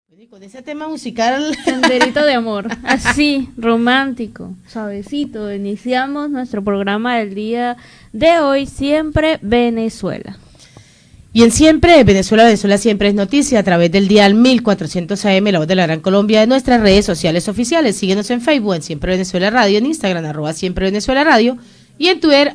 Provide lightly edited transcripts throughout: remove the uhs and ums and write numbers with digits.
Bueno, y con ese tema musical, Senderito de amor, así, romántico, suavecito, iniciamos nuestro programa del día de hoy, Siempre Venezuela. y en Siempre Venezuela, Venezuela siempre es noticia a través del dial 1400 AM, La Voz de la Gran Colombia, de nuestras redes sociales oficiales. Síguenos en Facebook, en Siempre Venezuela Radio, en Instagram, @Siempre Venezuela Radio, y en Twitter,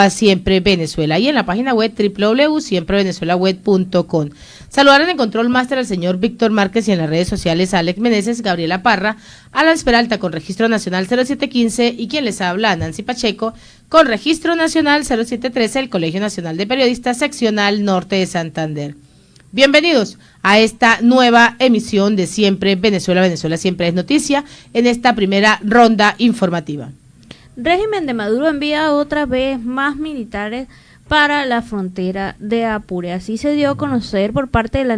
@Siempre Venezuela, y en la página web www.siemprevenezuelaweb.com. Saludar en el control máster al señor Víctor Márquez y en las redes sociales a Alex Meneses, Gabriela Parra, Alan Peralta con registro nacional 0715 y quien les habla, Nancy Pacheco, con registro nacional 0713, el Colegio Nacional de Periodistas Seccional Norte de Santander. Bienvenidos a esta nueva emisión de Siempre Venezuela, Venezuela siempre es noticia, en esta primera ronda informativa. Régimen de Maduro envía otra vez más militares para la frontera de Apure. Así se dio a conocer por parte del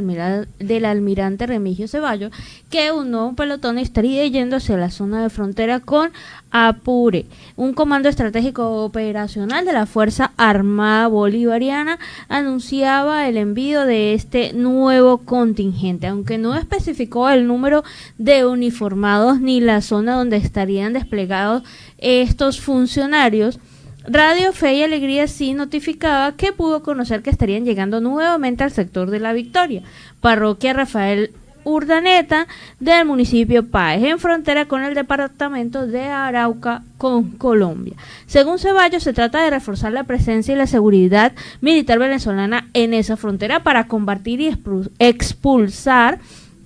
almirante Remigio Ceballos que un nuevo pelotón estaría yendo hacia la zona de frontera con Apure. Un comando estratégico operacional de la Fuerza Armada Bolivariana anunciaba el envío de este nuevo contingente, aunque no especificó el número de uniformados ni la zona donde estarían desplegados estos funcionarios. Radio Fe y Alegría sí notificaba que pudo conocer que estarían llegando nuevamente al sector de La Victoria, parroquia Rafael Urdaneta del municipio Páez, en frontera con el departamento de Arauca con Colombia. Según Ceballos, se trata de reforzar la presencia y la seguridad militar venezolana en esa frontera para combatir y expulsar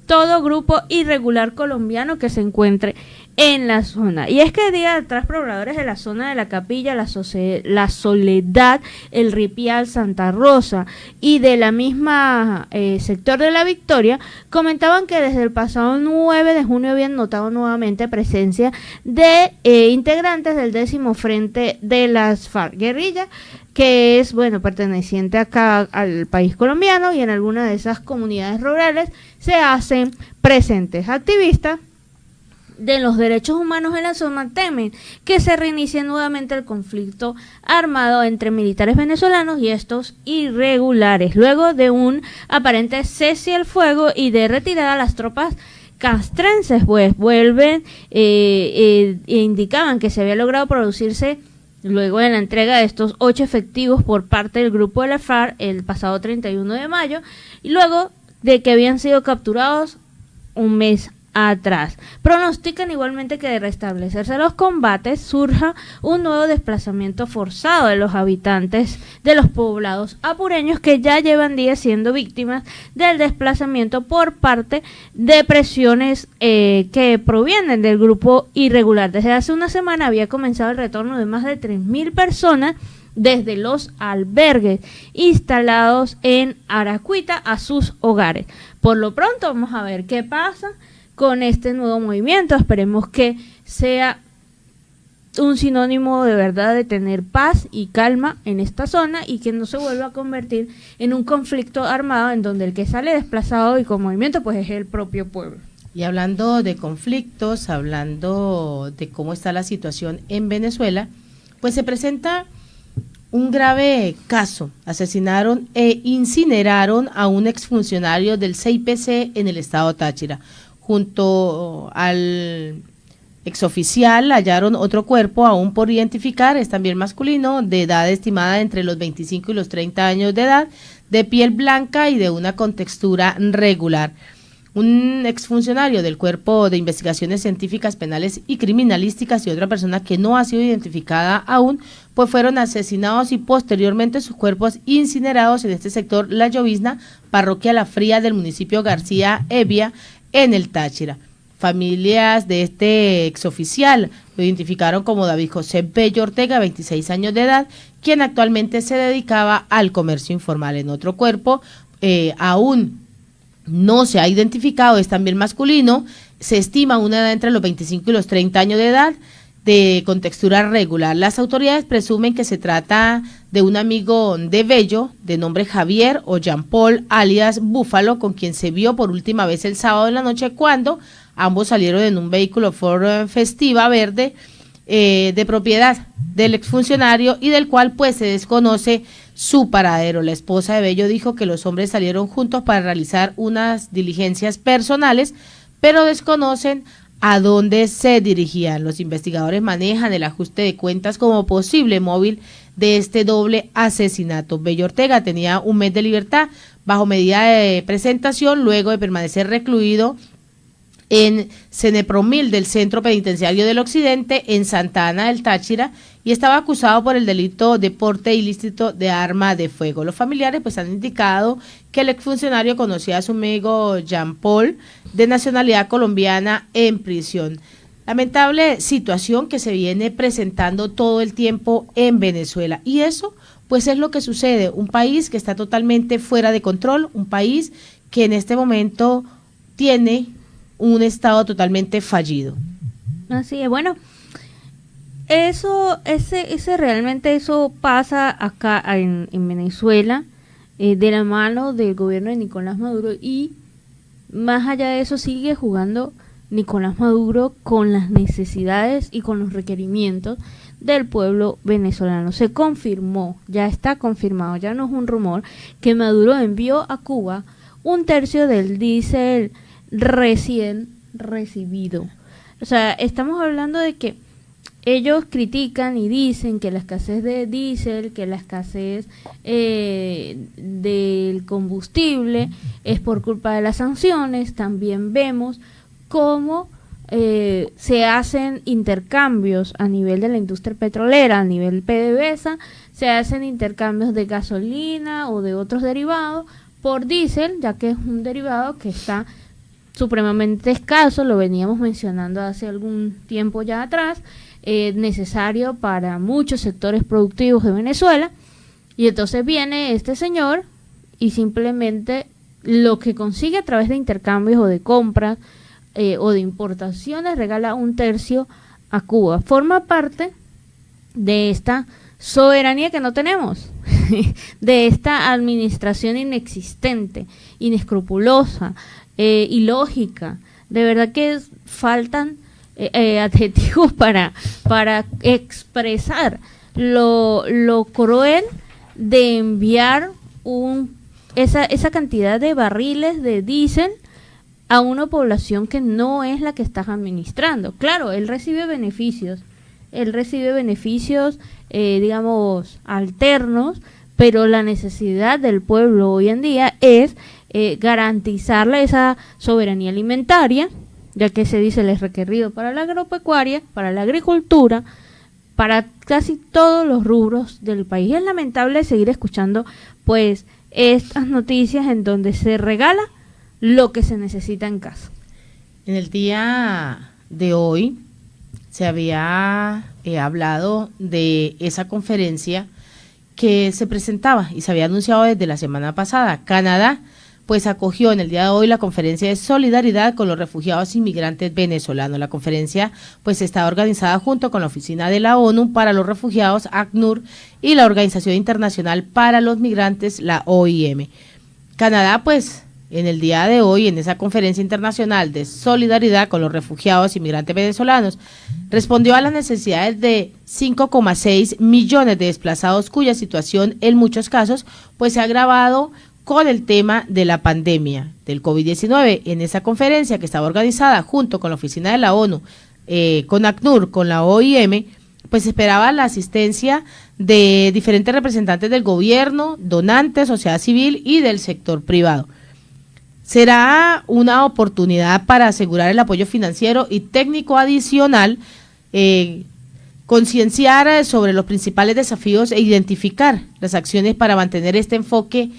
todo grupo irregular colombiano que se encuentre en la zona. Y es que días atrás pobladores de la zona de La Capilla, la Soledad, el Ripial, Santa Rosa y de la misma sector de La Victoria comentaban que desde el pasado 9 de junio habían notado nuevamente presencia de integrantes del 10º Frente de las FARC guerrilla, que es, perteneciente acá al país colombiano, y en algunas de esas comunidades rurales se hacen presentes. Activistas de los derechos humanos en la zona temen que se reinicie nuevamente el conflicto armado entre militares venezolanos y estos irregulares, luego de un aparente cese al fuego y de retirada las tropas castrenses, vuelven indicaban que se había logrado producirse luego de la entrega de estos 8 efectivos por parte del grupo de la FARC el pasado 31 de mayo, y luego de que habían sido capturados un mes atrás. Pronostican igualmente que de restablecerse los combates surja un nuevo desplazamiento forzado de los habitantes de los poblados apureños que ya llevan días siendo víctimas del desplazamiento por parte de presiones que provienen del grupo irregular. Desde hace una semana había comenzado el retorno de más de 3.000 personas desde los albergues instalados en Aracuita a sus hogares. Por lo pronto vamos a ver qué pasa con este nuevo movimiento. Esperemos que sea un sinónimo de verdad de tener paz y calma en esta zona y que no se vuelva a convertir en un conflicto armado en donde el que sale desplazado y con movimiento pues es el propio pueblo. Y hablando de conflictos, hablando de cómo está la situación en Venezuela, pues se presenta un grave caso. Asesinaron e incineraron a un exfuncionario del CIPC en el estado Táchira. Junto al exoficial hallaron otro cuerpo aún por identificar, es también masculino, de edad estimada entre los 25 y los 30 años de edad, de piel blanca y de una contextura regular. Un exfuncionario del Cuerpo de Investigaciones Científicas, Penales y Criminalísticas y otra persona que no ha sido identificada aún, pues fueron asesinados y posteriormente sus cuerpos incinerados en este sector La Llovizna, parroquia La Fría del municipio García Evia, en el Táchira. Familias de este exoficial lo identificaron como David José Bello Ortega, 26 años de edad, quien actualmente se dedicaba al comercio informal. En otro cuerpo, aún no se ha identificado, es también masculino, se estima una edad entre los 25 y los 30 años de edad, de contextura regular. Las autoridades presumen que se trata de un amigo de Bello, de nombre Javier o Jean Paul, alias Búfalo, con quien se vio por última vez el sábado en la noche cuando ambos salieron en un vehículo Ford Festiva verde de propiedad del exfuncionario y del cual pues se desconoce su paradero. La esposa de Bello dijo que los hombres salieron juntos para realizar unas diligencias personales, pero desconocen a dónde se dirigían. Los investigadores manejan el ajuste de cuentas como posible móvil de este doble asesinato. Bello Ortega tenía un mes de libertad bajo medida de presentación luego de permanecer recluido en Cenepromil del Centro Penitenciario del Occidente en Santa Ana del Táchira y estaba acusado por el delito de porte ilícito de arma de fuego. Los familiares pues han indicado que el exfuncionario conocía a su amigo Jean Paul, de nacionalidad colombiana, en prisión. Lamentable situación que se viene presentando todo el tiempo en Venezuela, y eso pues es lo que sucede, un país que está totalmente fuera de control, un país que en este momento tiene un estado totalmente fallido. Así es, bueno, realmente eso pasa acá en Venezuela, de la mano del gobierno de Nicolás Maduro, y más allá de eso sigue jugando Nicolás Maduro con las necesidades y con los requerimientos del pueblo venezolano. Se confirmó, ya está confirmado, ya no es un rumor, que Maduro envió a Cuba 1/3 del diésel recién recibido. O sea, estamos hablando de que ellos critican y dicen que la escasez de diésel, que la escasez del combustible es por culpa de las sanciones. También vemos cómo se hacen intercambios a nivel de la industria petrolera, a nivel PDVSA, se hacen intercambios de gasolina o de otros derivados por diésel, ya que es un derivado que está supremamente escaso, lo veníamos mencionando hace algún tiempo ya atrás, necesario para muchos sectores productivos de Venezuela, y entonces viene este señor y simplemente lo que consigue a través de intercambios o de compras o de importaciones regala 1/3 a Cuba. Forma parte de esta soberanía que no tenemos, de esta administración inexistente, inescrupulosa, ilógica. De verdad que faltan adjetivos para expresar lo cruel de enviar esa cantidad de barriles de diésel a una población que no es la que estás administrando. Claro, él recibe beneficios, digamos, alternos, pero la necesidad del pueblo hoy en día es garantizarle esa soberanía alimentaria, ya que ese diésel es requerido para la agropecuaria, para la agricultura, para casi todos los rubros del país. Es lamentable seguir escuchando pues estas noticias en donde se regala lo que se necesita en casa. En el día de hoy se había hablado de esa conferencia que se presentaba y se había anunciado desde la semana pasada. Canadá pues acogió en el día de hoy la conferencia de solidaridad con los refugiados inmigrantes venezolanos. La conferencia pues está organizada junto con la Oficina de la ONU para los Refugiados, ACNUR, y la Organización Internacional para los Migrantes, la OIM. Canadá pues en el día de hoy, en esa conferencia internacional de solidaridad con los refugiados inmigrantes venezolanos, respondió a las necesidades de 5,6 millones de desplazados cuya situación en muchos casos pues se ha agravado con el tema de la pandemia del COVID-19. En esa conferencia que estaba organizada junto con la Oficina de la ONU, con ACNUR, con la OIM, pues esperaba la asistencia de diferentes representantes del gobierno, donantes, sociedad civil y del sector privado. Será una oportunidad para asegurar el apoyo financiero y técnico adicional, concienciar sobre los principales desafíos e identificar las acciones para mantener este enfoque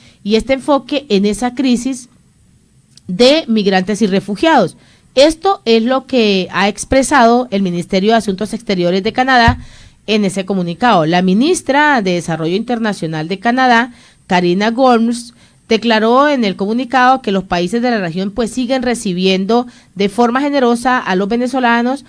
en esa crisis de migrantes y refugiados. Esto es lo que ha expresado el Ministerio de Asuntos Exteriores de Canadá en ese comunicado. La ministra de Desarrollo Internacional de Canadá, Karina Gomes, declaró en el comunicado que los países de la región pues siguen recibiendo de forma generosa a los venezolanos,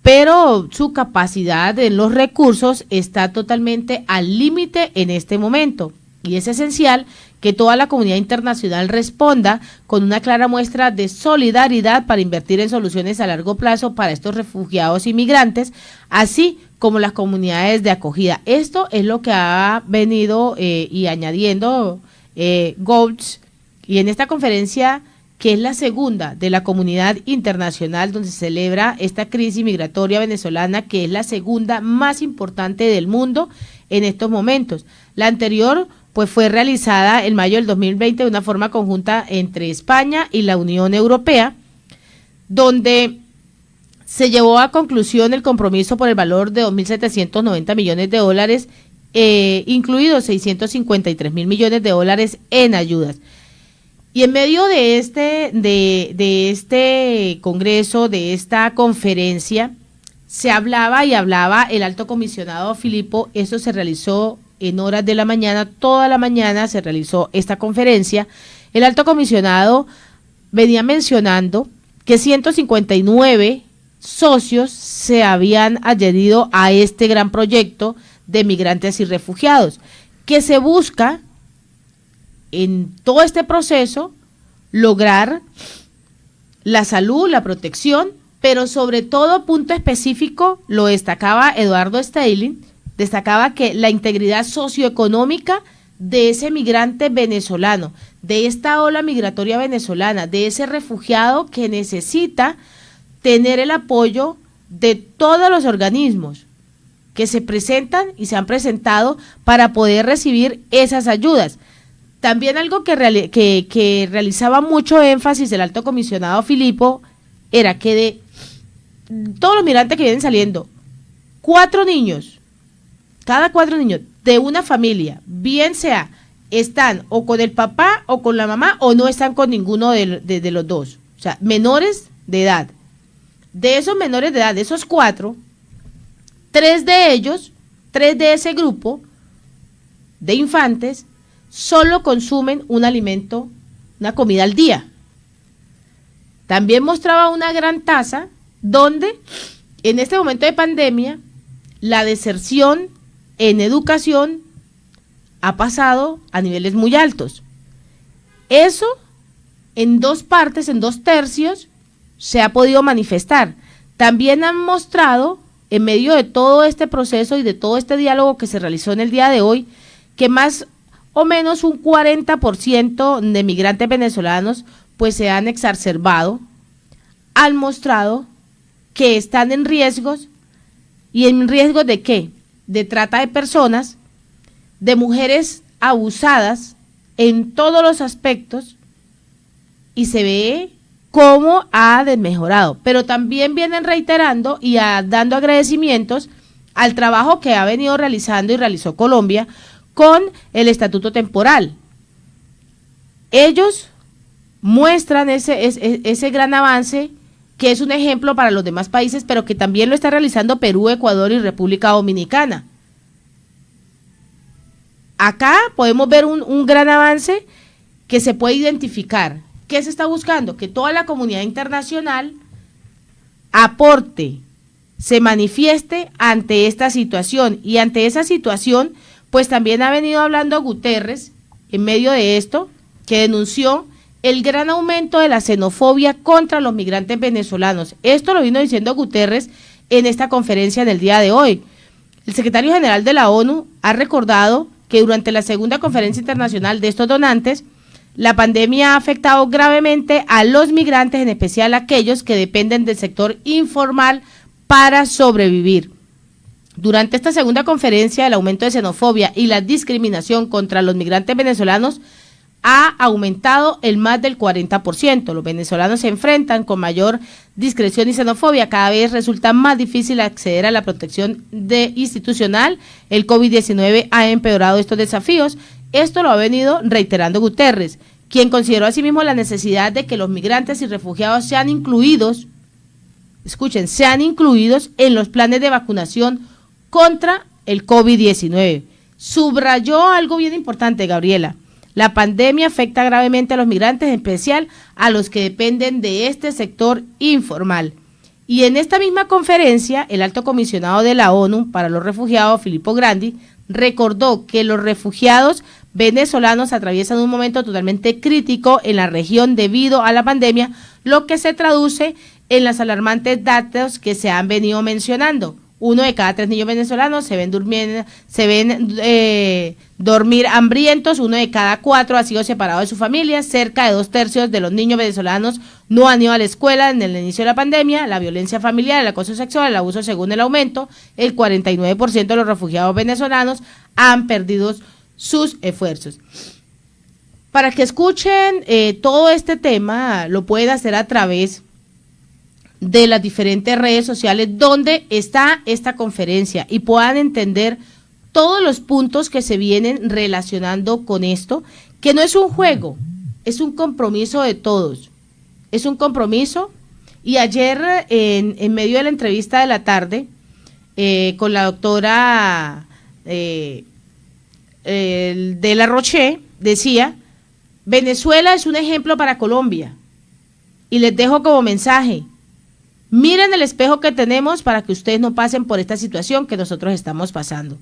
pero su capacidad en los recursos está totalmente al límite en este momento, y es esencial que toda la comunidad internacional responda con una clara muestra de solidaridad para invertir en soluciones a largo plazo para estos refugiados y migrantes, así como las comunidades de acogida. Esto es lo que ha venido y añadiendo Goltz, y en esta conferencia, que es la segunda de la comunidad internacional donde se celebra esta crisis migratoria venezolana, que es la segunda más importante del mundo en estos momentos. La anterior pues fue realizada en mayo del 2020 de una forma conjunta entre España y la Unión Europea, donde se llevó a conclusión el compromiso por el valor de 2.790 millones de dólares, incluidos 653 mil millones de dólares en ayudas. Y en medio de este congreso, de esta conferencia, se hablaba el alto comisionado Filippo. Eso se realizó en horas de la mañana, toda la mañana se realizó esta conferencia. El alto comisionado venía mencionando que 159 socios se habían adherido a este gran proyecto de migrantes y refugiados, que se busca en todo este proceso lograr la salud, la protección, pero sobre todo, punto específico, lo destacaba Eduardo Steyling, destacaba que la integridad socioeconómica de ese migrante venezolano, de esta ola migratoria venezolana, de ese refugiado que necesita tener el apoyo de todos los organismos que se presentan y se han presentado para poder recibir esas ayudas. También algo que realizaba mucho énfasis el alto comisionado Filippo era que de todos los migrantes que vienen saliendo, 4 niños, cada 4 niños de una familia, bien sea están o con el papá o con la mamá o no están con ninguno de los dos, o sea, menores de edad. De esos menores de edad, de esos 4, 3 de ese grupo de infantes solo consumen un alimento, una comida al día. También mostraba una gran tasa donde en este momento de pandemia la deserción en educación ha pasado a niveles muy altos. Eso en 2 partes, en 2 tercios, se ha podido manifestar. También han mostrado, en medio de todo este proceso y de todo este diálogo que se realizó en el día de hoy, que más o menos un 40% de migrantes venezolanos pues se han exacerbado, han mostrado que están en riesgos. ¿Y en riesgos de qué? De trata de personas, de mujeres abusadas en todos los aspectos, y se ve cómo ha desmejorado. Pero también vienen reiterando y dando agradecimientos al trabajo que ha venido realizando y realizó Colombia con el estatuto temporal. Ellos muestran ese gran avance, que es un ejemplo para los demás países, pero que también lo está realizando Perú, Ecuador y República Dominicana. Acá podemos ver un gran avance que se puede identificar. ¿Qué se está buscando? Que toda la comunidad internacional aporte, se manifieste ante esta situación, y ante esa situación pues también ha venido hablando Guterres en medio de esto, que denunció el gran aumento de la xenofobia contra los migrantes venezolanos. Esto lo vino diciendo Guterres en esta conferencia del día de hoy. El secretario general de la ONU ha recordado que durante la segunda conferencia internacional de estos donantes, la pandemia ha afectado gravemente a los migrantes, en especial a aquellos que dependen del sector informal para sobrevivir. Durante esta segunda conferencia, el aumento de xenofobia y la discriminación contra los migrantes venezolanos ha aumentado en más del 40%. Los venezolanos se enfrentan con mayor discreción y xenofobia. Cada vez resulta más difícil acceder a la protección institucional. El COVID-19 ha empeorado estos desafíos. Esto lo ha venido reiterando Guterres, quien consideró asimismo la necesidad de que los migrantes y refugiados sean incluidos, escuchen, sean incluidos en los planes de vacunación contra el COVID-19. Subrayó algo bien importante, Gabriela. La pandemia afecta gravemente a los migrantes, en especial a los que dependen de este sector informal. Y en esta misma conferencia, el alto comisionado de la ONU para los refugiados, Filippo Grandi, recordó que los refugiados venezolanos atraviesan un momento totalmente crítico en la región debido a la pandemia, lo que se traduce en las alarmantes datos que se han venido mencionando. 1 de cada 3 niños venezolanos se ven dormir hambrientos, 1 de cada 4 ha sido separado de su familia, cerca de 2/3 de los niños venezolanos no han ido a la escuela en el inicio de la pandemia, la violencia familiar, el acoso sexual, el abuso según el aumento, el 49% de los refugiados venezolanos han perdido sus esfuerzos. Para que escuchen todo este tema, lo pueden hacer a través de las diferentes redes sociales donde está esta conferencia y puedan entender todos los puntos que se vienen relacionando con esto, que no es un juego, es un compromiso de todos, es un compromiso. Y ayer en medio de la entrevista de la tarde con la doctora de la Roche, decía, Venezuela es un ejemplo para Colombia y les dejo como mensaje, miren el espejo que tenemos para que ustedes no pasen por esta situación que nosotros estamos pasando.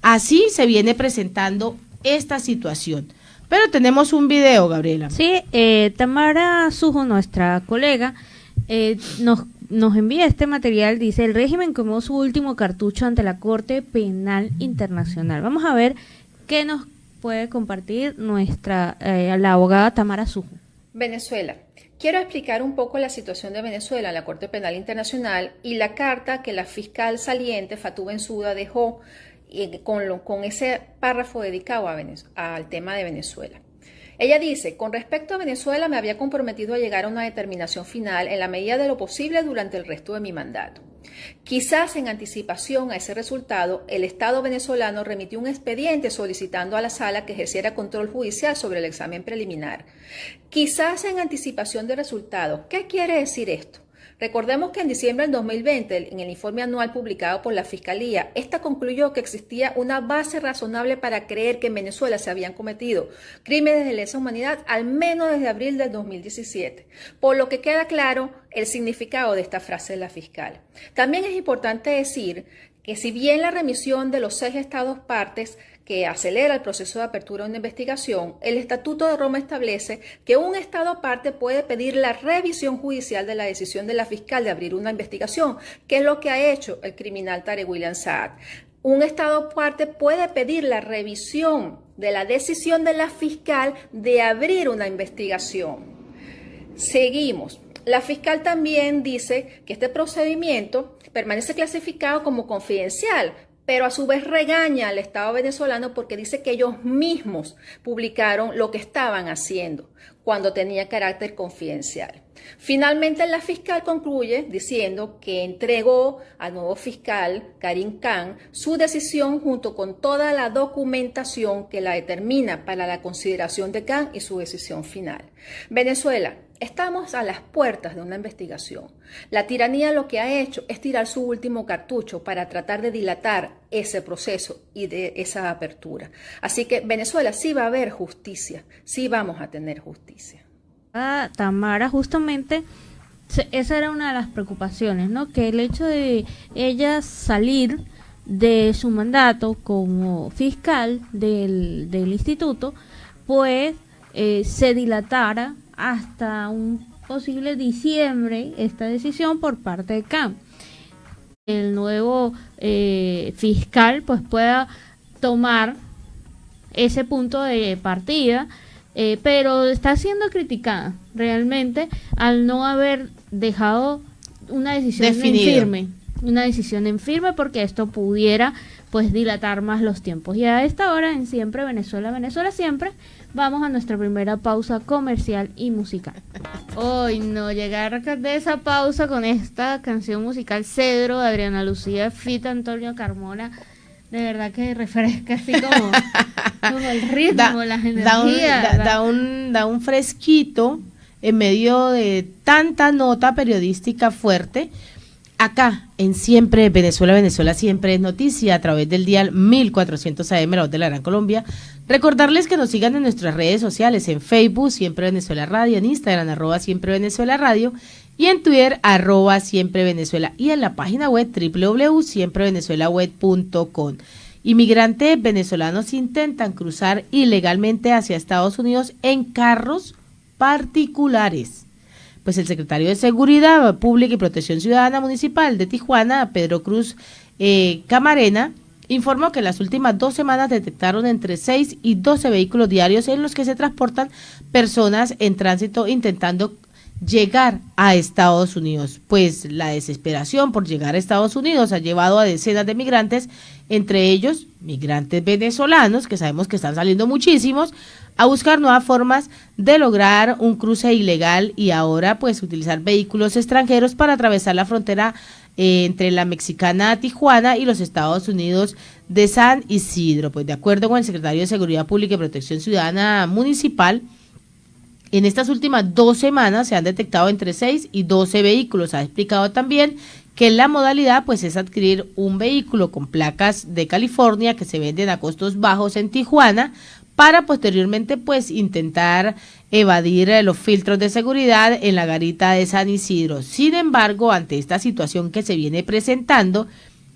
Así se viene presentando esta situación. Pero tenemos un video, Gabriela. Sí, Tamara Sujo, nuestra colega, nos envía este material. Dice, el régimen quemó su último cartucho ante la Corte Penal Internacional. Vamos a ver qué nos puede compartir la abogada Tamara Sujo. Venezuela. Quiero explicar un poco la situación de Venezuela en la Corte Penal Internacional y la carta que la fiscal saliente Fatou Bensouda dejó con ese párrafo dedicado al tema de Venezuela. Ella dice, con respecto a Venezuela me había comprometido a llegar a una determinación final en la medida de lo posible durante el resto de mi mandato. Quizás en anticipación a ese resultado, el Estado venezolano remitió un expediente solicitando a la sala que ejerciera control judicial sobre el examen preliminar. Quizás en anticipación de resultados. ¿Qué quiere decir esto? Recordemos que en diciembre del 2020, en el informe anual publicado por la Fiscalía, esta concluyó que existía una base razonable para creer que en Venezuela se habían cometido crímenes de lesa humanidad al menos desde abril del 2017, por lo que queda claro el significado de esta frase de la fiscal. También es importante decir que si bien la remisión de los 6 estados partes que acelera el proceso de apertura de una investigación, el Estatuto de Roma establece que un Estado parte puede pedir la revisión judicial de la decisión de la fiscal de abrir una investigación, que es lo que ha hecho el criminal Tarek William Saad. Un Estado parte puede pedir la revisión de la decisión de la fiscal de abrir una investigación. Seguimos. La fiscal también dice que este procedimiento permanece clasificado como confidencial, pero a su vez regaña al Estado venezolano porque dice que ellos mismos publicaron lo que estaban haciendo cuando tenía carácter confidencial. Finalmente, la fiscal concluye diciendo que entregó al nuevo fiscal, Karim Khan, su decisión junto con toda la documentación que la determina para la consideración de Khan y su decisión final. Venezuela. Estamos a las puertas de una investigación. La tiranía lo que ha hecho es tirar su último cartucho para tratar de dilatar ese proceso y de esa apertura. Así que Venezuela sí va a haber justicia, sí vamos a tener justicia. Tamara, justamente esa era una de las preocupaciones, ¿no? Que el hecho de ella salir de su mandato como fiscal del instituto, pues se dilatara hasta un posible diciembre esta decisión por parte de Khan. El nuevo fiscal pues pueda tomar ese punto de partida, pero está siendo criticada realmente al no haber dejado una decisión en firme, porque esto pudiera pues dilatar más los tiempos. Y a esta hora en Siempre Venezuela, Venezuela Siempre, vamos a nuestra primera pausa comercial y musical. Hoy no llegar de esa pausa con esta canción musical Cedro de Adriana Lucía Fita Antonio Carmona, de verdad que refresca así como el ritmo, las energías. Da un fresquito en medio de tanta nota periodística fuerte. Acá, en Siempre Venezuela, Venezuela Siempre es noticia a través del dial 1400 AM, la voz de la Gran Colombia. Recordarles que nos sigan en nuestras redes sociales, en Facebook, Siempre Venezuela Radio, en Instagram, @Siempre Venezuela Radio, y en Twitter, @Siempre Venezuela, y en la página web www.siemprevenezuelaweb.com. Inmigrantes venezolanos intentan cruzar ilegalmente hacia Estados Unidos en carros particulares. Pues el secretario de Seguridad Pública y Protección Ciudadana Municipal de Tijuana, Pedro Cruz Camarena, informó que en las últimas 2 semanas detectaron entre 6 y 12 vehículos diarios en los que se transportan personas en tránsito intentando llegar a Estados Unidos. Pues la desesperación por llegar a Estados Unidos ha llevado a decenas de migrantes, entre ellos migrantes venezolanos, que sabemos que están saliendo muchísimos, a buscar nuevas formas de lograr un cruce ilegal y ahora pues utilizar vehículos extranjeros para atravesar la frontera entre la mexicana Tijuana y los Estados Unidos de San Isidro. Pues de acuerdo con el secretario de Seguridad Pública y Protección Ciudadana Municipal, en estas últimas 2 semanas se han detectado entre 6 y 12 vehículos. Ha explicado también que la modalidad pues es adquirir un vehículo con placas de California que se venden a costos bajos en Tijuana para posteriormente pues intentar evadir los filtros de seguridad en la garita de San Isidro. Sin embargo, ante esta situación que se viene presentando,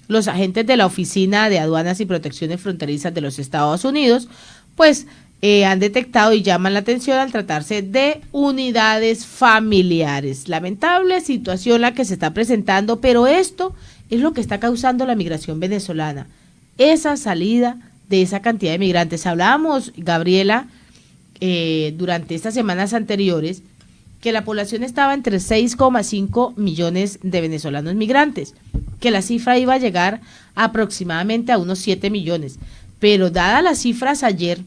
los agentes de la Oficina de Aduanas y Protecciones Fronterizas de los Estados Unidos pues han detectado y llaman la atención al tratarse de unidades familiares. Lamentable situación la que se está presentando, pero esto es lo que está causando la migración venezolana, esa salida de esa cantidad de migrantes. Hablábamos, Gabriela, durante estas semanas anteriores, que la población estaba entre 6,5 millones de venezolanos migrantes, que la cifra iba a llegar aproximadamente a unos 7 millones, pero dadas las cifras ayer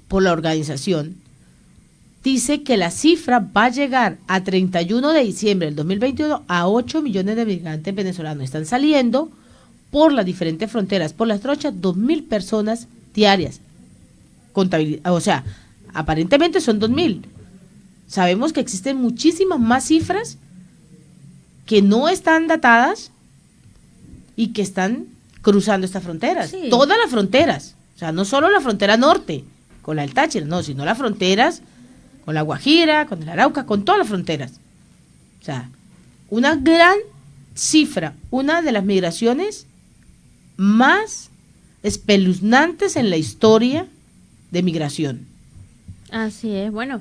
por la organización, dice que la cifra va a llegar a 31 de diciembre del 2021 a 8 millones de migrantes venezolanos. Están saliendo por las diferentes fronteras, por las trochas, 2.000 personas diarias. O sea, aparentemente son 2.000. Sabemos que existen muchísimas más cifras que no están datadas y que están cruzando estas fronteras. Sí. Todas las fronteras. O sea, no solo la frontera norte con la del Táchira, no, sino las fronteras con la Guajira, con el Arauca, con todas las fronteras. O sea, una gran cifra, una de las migraciones más espeluznantes en la historia de migración. Así es, bueno,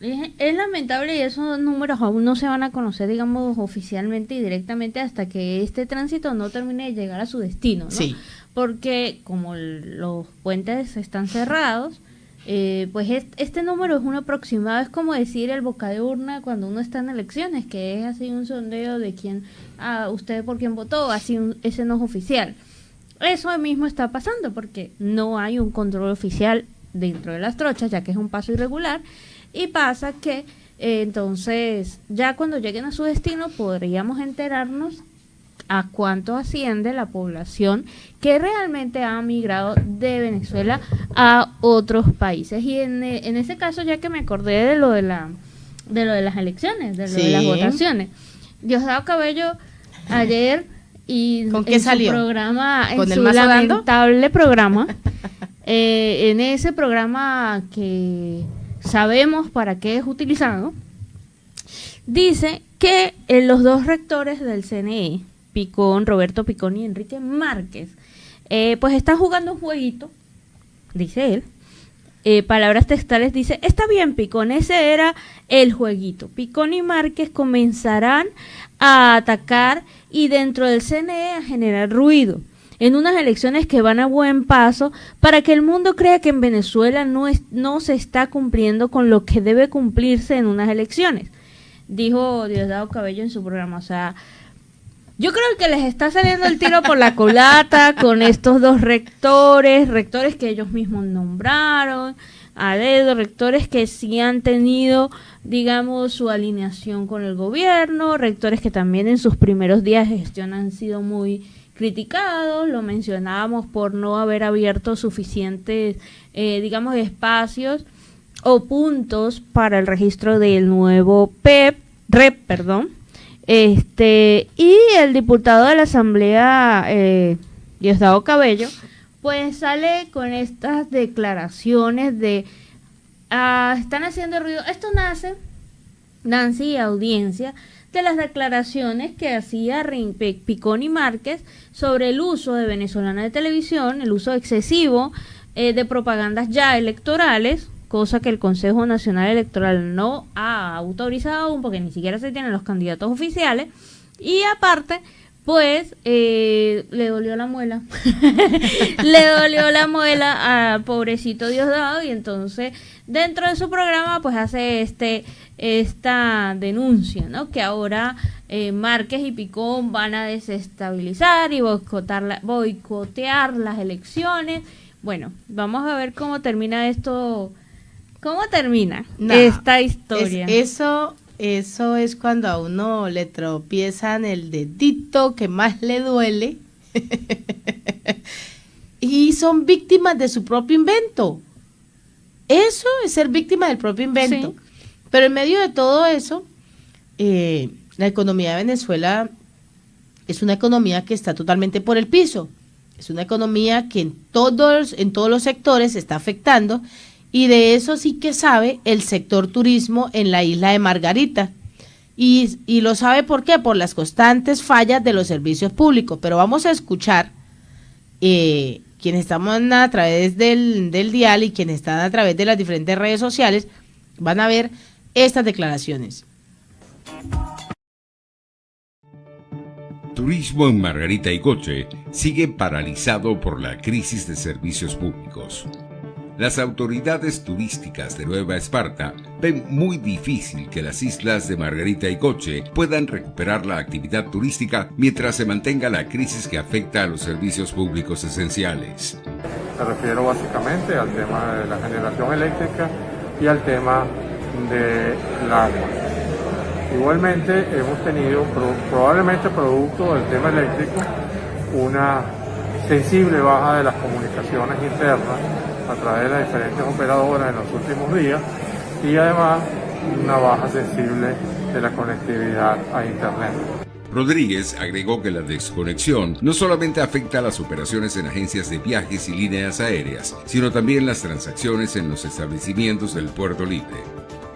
es lamentable y esos números aún no se van a conocer, digamos, oficialmente y directamente hasta que este tránsito no termine de llegar a su destino, ¿no? Sí. Porque como los puentes están cerrados, pues este número es un aproximado, es como decir el boca de urna cuando uno está en elecciones, que es así un sondeo de quién, usted por quién votó, así ese no es oficial. Eso mismo está pasando porque no hay un control oficial dentro de las trochas, ya que es un paso irregular, y pasa que entonces ya cuando lleguen a su destino podríamos enterarnos a cuánto asciende la población que realmente ha migrado de Venezuela a otros países. Y en ese caso, ya que me acordé de lo de las elecciones, de lo de las votaciones, Diosdado Cabello ayer y ¿con qué salió? Su programa, ¿con en el su lamentable programa, en ese programa que sabemos para qué es utilizado, dice que los 2 rectores del CNE, Roberto Picón y Enrique Márquez, pues están jugando un jueguito, dice él. Palabras textuales, dice: está bien, Picón, ese era el jueguito. Picón y Márquez comenzarán a atacar y dentro del CNE a generar ruido en unas elecciones que van a buen paso para que el mundo crea que en Venezuela no se está cumpliendo con lo que debe cumplirse en unas elecciones, dijo Diosdado Cabello en su programa. O sea, yo creo que les está saliendo el tiro por la culata con estos 2 rectores que ellos mismos nombraron, a dedo, rectores que sí han tenido, digamos, su alineación con el gobierno, rectores que también en sus primeros días de gestión han sido muy criticados, lo mencionábamos por no haber abierto suficientes, digamos, espacios o puntos para el registro del nuevo REP, y el diputado de la Asamblea, Diosdado Cabello, pues sale con estas declaraciones de están haciendo ruido. Esto nace, Nancy, audiencia, que las declaraciones que hacía Picón y Márquez sobre el uso de venezolana de televisión, el uso excesivo de propagandas ya electorales, cosa que el Consejo Nacional Electoral no ha autorizado aún porque ni siquiera se tienen los candidatos oficiales, y aparte pues le dolió la muela le dolió la muela a pobrecito Diosdado, y entonces dentro de su programa pues hace esta denuncia, ¿no? Que ahora Márquez y Picón van a desestabilizar y boicotear las elecciones. Bueno, vamos a ver cómo termina esto, esta historia. Eso es cuando a uno le tropiezan el dedito que más le duele y son víctimas de su propio invento. Eso es ser víctima del propio invento. Sí. Pero en medio de todo eso, la economía de Venezuela es una economía que está totalmente por el piso. Es una economía que en todos los sectores se está afectando. Y de eso sí que sabe el sector turismo en la isla de Margarita. Y lo sabe ¿por qué? Por las constantes fallas de los servicios públicos. Pero vamos a escuchar quienes estamos a través del dial y quienes están a través de las diferentes redes sociales, van a ver estas declaraciones. Turismo en Margarita y Coche sigue paralizado por la crisis de servicios públicos. Las autoridades turísticas de Nueva Esparta ven muy difícil que las islas de Margarita y Coche puedan recuperar la actividad turística mientras se mantenga la crisis que afecta a los servicios públicos esenciales. Me refiero básicamente al tema de la generación eléctrica y al tema del agua. Igualmente hemos tenido, probablemente producto del tema eléctrico, una sensible baja de las comunicaciones internas a través de las diferentes operadoras en los últimos días, y además una baja sensible de la conectividad a Internet. Rodríguez agregó que la desconexión no solamente afecta a las operaciones en agencias de viajes y líneas aéreas, sino también las transacciones en los establecimientos del Puerto Libre.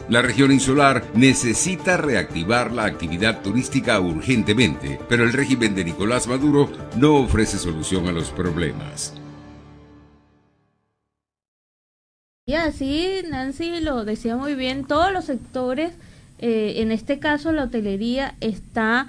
La región insular necesita reactivar la actividad turística urgentemente, pero el régimen de Nicolás Maduro no ofrece solución a los problemas. Y así, Nancy lo decía muy bien, todos los sectores, en este caso la hotelería está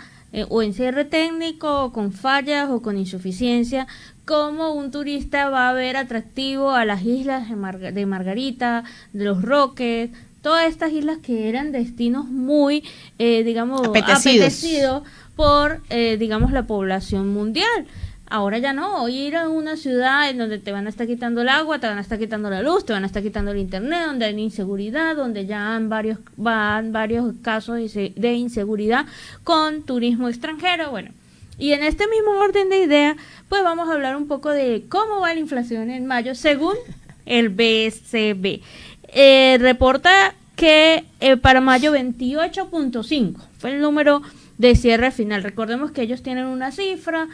o en cierre técnico, o con fallas, o con insuficiencia. ¿Cómo un turista va a ver atractivo a las islas de Margarita, de Los Roques, todas estas islas que eran destinos muy, apetecidos por, la población mundial? Ahora ya no, hoy ir a una ciudad en donde te van a estar quitando el agua, te van a estar quitando la luz, te van a estar quitando el internet, donde hay inseguridad, donde ya van varios casos de inseguridad con turismo extranjero. Bueno, y en este mismo orden de ideas, pues vamos a hablar un poco de cómo va la inflación en mayo según el BCB. Reporta que para mayo 28.5 fue el número de cierre final. Recordemos que ellos tienen una cifra,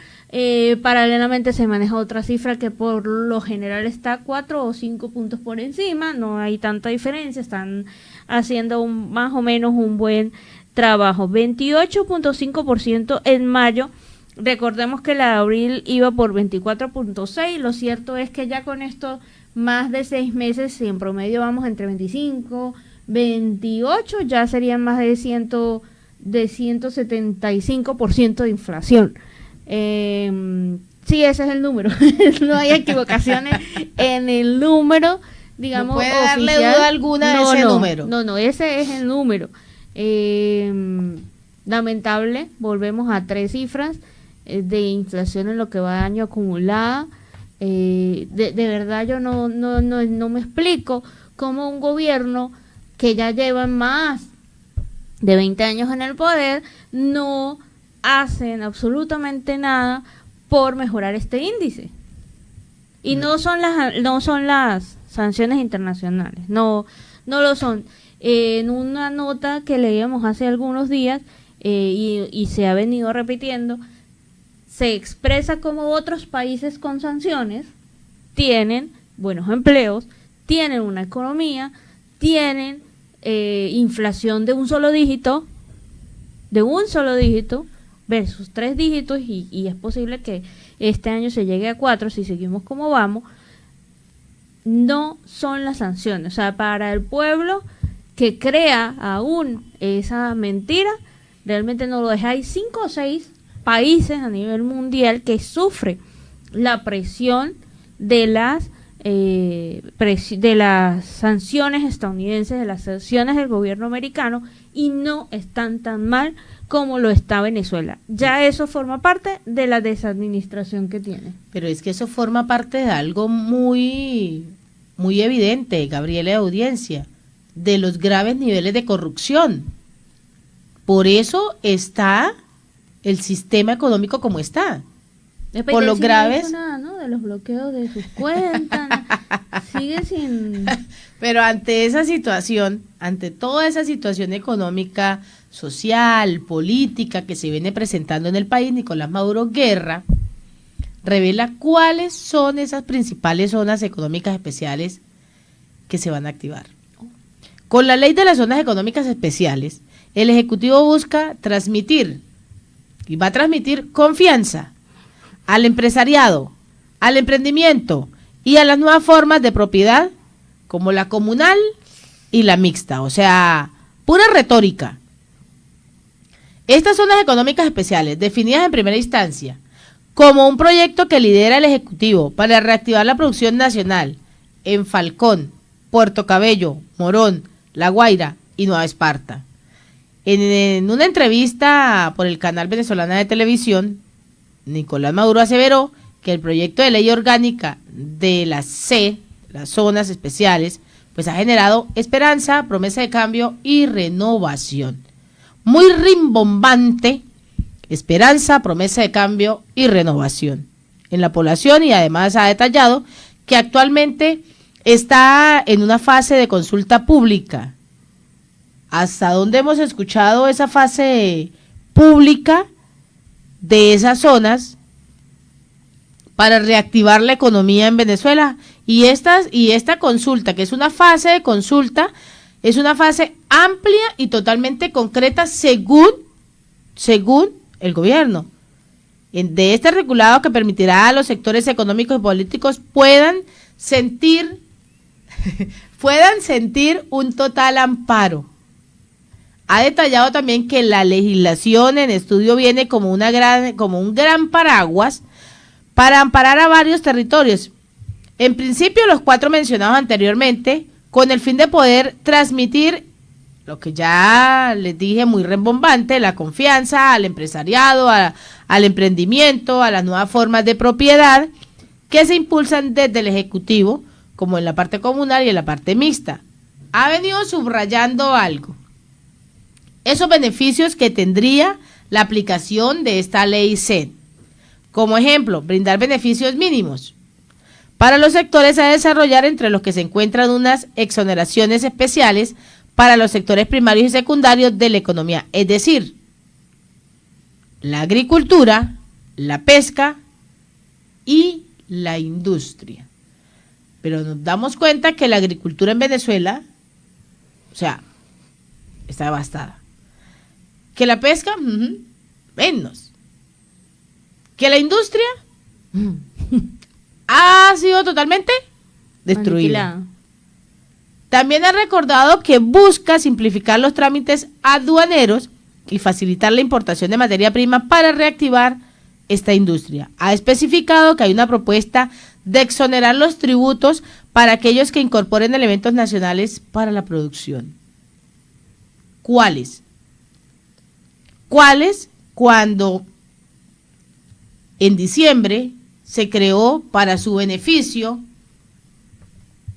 paralelamente se maneja otra cifra que por lo general está 4 o 5 puntos por encima, no hay tanta diferencia, están haciendo más o menos un buen trabajo. 28.5% en mayo. Recordemos que la de abril iba por 24.6, lo cierto es que ya con esto más de 6 meses, si en promedio vamos entre 25, 28, ya serían más de 175% de inflación. Sí, ese es el número. No hay equivocaciones en el número, digamos, no puede oficial. darle duda alguna de ese número. No, ese es el número. Lamentable, volvemos a 3 cifras de inflación en lo que va de año acumulada. De verdad yo no me explico cómo un gobierno que ya lleva más de 20 años en el poder no hacen absolutamente nada por mejorar este índice. Y no son las sanciones internacionales, no lo son. En una nota que leíamos hace algunos días y se ha venido repitiendo, se expresa como otros países con sanciones tienen buenos empleos, tienen una economía, tienen inflación de un solo dígito de un solo dígito versus 3 dígitos y es posible que este año se llegue a 4 si seguimos como vamos, no son las sanciones. O sea, para el pueblo que crea aún esa mentira, realmente no lo deja. Hay 5 o 6 países a nivel mundial que sufren la presión de las sanciones estadounidenses, de las sanciones del gobierno americano, y no están tan mal como lo está Venezuela. Ya eso forma parte de la desadministración que tiene. Pero es que eso forma parte de algo muy, muy evidente, Gabriela, de audiencia, de los graves niveles de corrupción. Por eso está el sistema económico como está. Por los graves. Nada, ¿no? De los bloqueos de sus cuentas. Sigue sin. Pero ante esa situación, ante toda esa situación económica, social, política que se viene presentando en el país, Nicolás Maduro Guerra revela cuáles son esas principales zonas económicas especiales que se van a activar. Con la ley de las zonas económicas especiales, el Ejecutivo busca transmitir, y va a transmitir confianza al empresariado, al emprendimiento y a las nuevas formas de propiedad como la comunal y la mixta, o sea, pura retórica. Estas zonas económicas especiales, definidas en primera instancia como un proyecto que lidera el Ejecutivo para reactivar la producción nacional en Falcón, Puerto Cabello, Morón, La Guaira y Nueva Esparta. En una entrevista por el canal venezolana de televisión, Nicolás Maduro aseveró que el proyecto de ley orgánica de las zonas especiales, pues ha generado esperanza, promesa de cambio y renovación. Muy rimbombante, esperanza, promesa de cambio y renovación en la población, y además ha detallado que actualmente está en una fase de consulta pública. ¿Hasta dónde hemos escuchado esa fase pública de esas zonas para reactivar la economía en Venezuela? Y esta consulta, que es una fase de consulta, es una fase amplia y totalmente concreta según el gobierno. De este regulado que permitirá a los sectores económicos y políticos puedan sentir un total amparo. Ha detallado también que la legislación en estudio viene como un gran paraguas para amparar a varios territorios. En principio, los 4 mencionados anteriormente, con el fin de poder transmitir lo que ya les dije, muy rembombante, la confianza al empresariado, al emprendimiento, a las nuevas formas de propiedad que se impulsan desde el Ejecutivo, como en la parte comunal y en la parte mixta. Ha venido subrayando algo: esos beneficios que tendría la aplicación de esta ley CEN. Como ejemplo, brindar beneficios mínimos para los sectores a desarrollar, entre los que se encuentran unas exoneraciones especiales para los sectores primarios y secundarios de la economía, es decir, la agricultura, la pesca y la industria. Pero nos damos cuenta que la agricultura en Venezuela, o sea, está devastada. Que la pesca, menos. Que la industria ha sido totalmente destruida. Aniquilada. También ha recordado que busca simplificar los trámites aduaneros y facilitar la importación de materia prima para reactivar esta industria. Ha especificado que hay una propuesta de exonerar los tributos para aquellos que incorporen elementos nacionales para la producción. ¿Cuáles? Cuando en diciembre se creó para su beneficio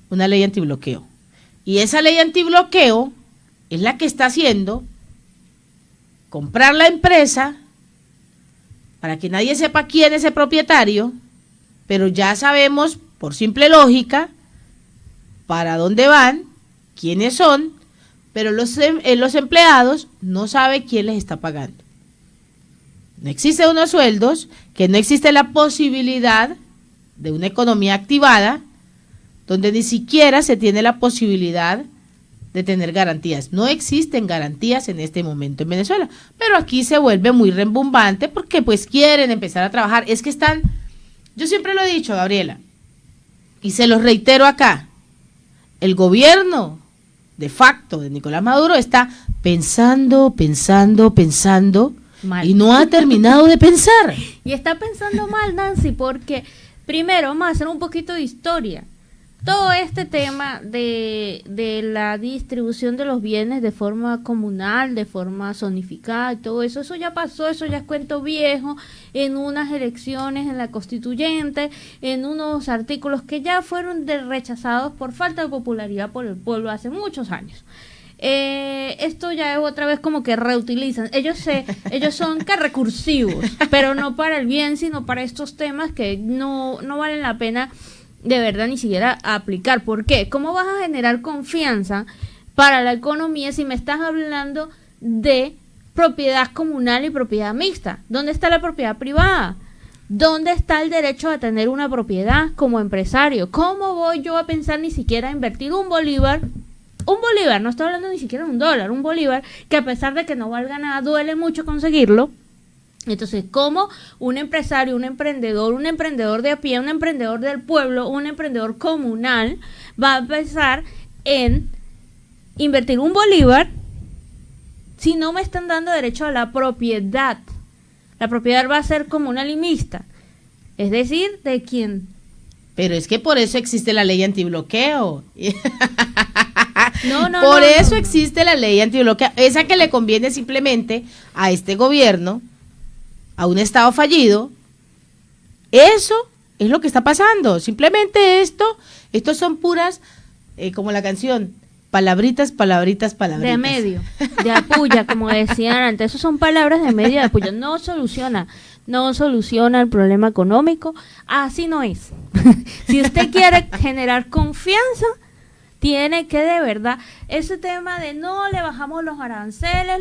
una ley antibloqueo. Y esa ley antibloqueo es la que está haciendo comprar la empresa para que nadie sepa quién es el propietario, pero ya sabemos por simple lógica para dónde van, quiénes son, pero los empleados no saben quién les está pagando. No existen unos sueldos, que no existe la posibilidad de una economía activada, donde ni siquiera se tiene la posibilidad de tener garantías. No existen garantías en este momento en Venezuela, pero aquí se vuelve muy rembumbante porque pues quieren empezar a trabajar. Es que están, yo siempre lo he dicho, Gabriela, y se los reitero acá, el gobierno de facto de Nicolás Maduro está pensando Mal. y no ha terminado de pensar. Y está pensando mal, Nancy, porque primero vamos a hacer un poquito de historia. Todo este tema de la distribución de los bienes de forma comunal, de forma zonificada y todo eso, eso ya pasó, eso ya es cuento viejo en unas elecciones en la constituyente, en unos artículos que ya fueron rechazados por falta de popularidad por el pueblo hace muchos años. Esto ya es otra vez como que reutilizan. Ellos son que recursivos, pero no para el bien, sino para estos temas que no valen la pena de verdad ni siquiera aplicar. ¿Por qué? ¿Cómo vas a generar confianza para la economía si me estás hablando de propiedad comunal y propiedad mixta? ¿Dónde está la propiedad privada? ¿Dónde está el derecho a tener una propiedad como empresario? ¿Cómo voy yo a pensar ni siquiera a invertir un bolívar? Un bolívar, no estoy hablando ni siquiera de un dólar, un bolívar que a pesar de que no valga nada, duele mucho conseguirlo. Entonces, ¿cómo un empresario, un emprendedor de a pie, un emprendedor del pueblo, un emprendedor comunal va a pensar en invertir un bolívar si no me están dando derecho a la propiedad? La propiedad va a ser comunal y mixta, es decir, de quien. Pero es que por eso existe la ley antibloqueo. No, por eso existe la ley antibloqueo, esa que le conviene simplemente a este gobierno, a un estado fallido. Eso es lo que está pasando. Simplemente estos son puras, como la canción, palabritas. De medio, de apuya, como decían antes. Eso son palabras de medio, de apuya. No soluciona el problema económico. Así no es. Si usted quiere generar confianza, tiene que de verdad, ese tema de no le bajamos los aranceles,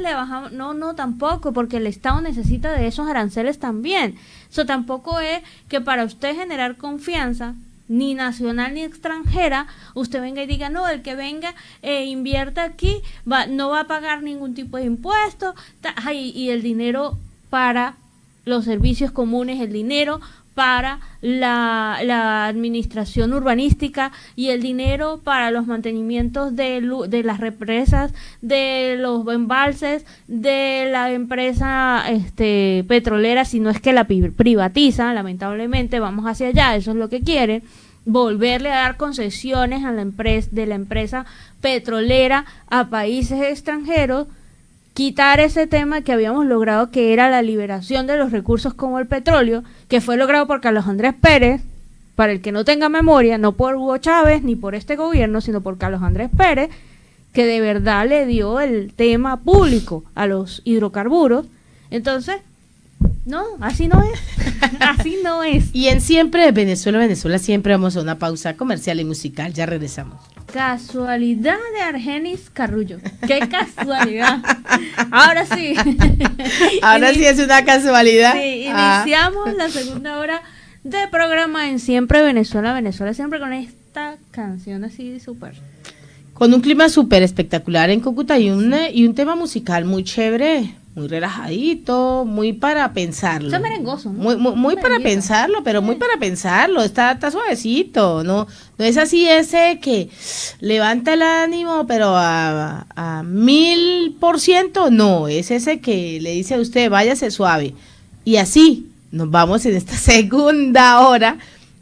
no tampoco, porque el Estado necesita de esos aranceles también. Eso tampoco es que para usted generar confianza, ni nacional ni extranjera, usted venga y diga, no, el que venga invierta aquí, no va a pagar ningún tipo de impuesto, y el dinero para los servicios comunes, el dinero para la administración urbanística y el dinero para los mantenimientos de las represas, de los embalses, de la empresa petrolera, si no es que la privatiza, lamentablemente vamos hacia allá, eso es lo que quieren, volverle a dar concesiones a la empresa petrolera a países extranjeros, quitar ese tema que habíamos logrado, que era la liberación de los recursos como el petróleo, que fue logrado por Carlos Andrés Pérez, para el que no tenga memoria, no por Hugo Chávez ni por este gobierno, sino por Carlos Andrés Pérez, que de verdad le dio el tema público a los hidrocarburos. Entonces, no, así no es. Así no es. Y en Siempre de Venezuela, siempre vamos a una pausa comercial y musical. Ya regresamos. Casualidad de Argenis Carrullo. ¡Qué casualidad! Ahora sí. Ahora sí es una casualidad. Sí, iniciamos la segunda hora de programa en Siempre Venezuela, siempre con esta canción así súper. Con un clima súper espectacular en Cúcuta y un tema musical muy chévere, muy relajadito, muy para pensarlo. Está merengoso, ¿no? Muy para pensarlo, pero muy para pensarlo, está suavecito, no es así ese que levanta el ánimo, pero a 1000%, no, es ese que le dice a usted, váyase suave. Y así nos vamos en esta segunda hora,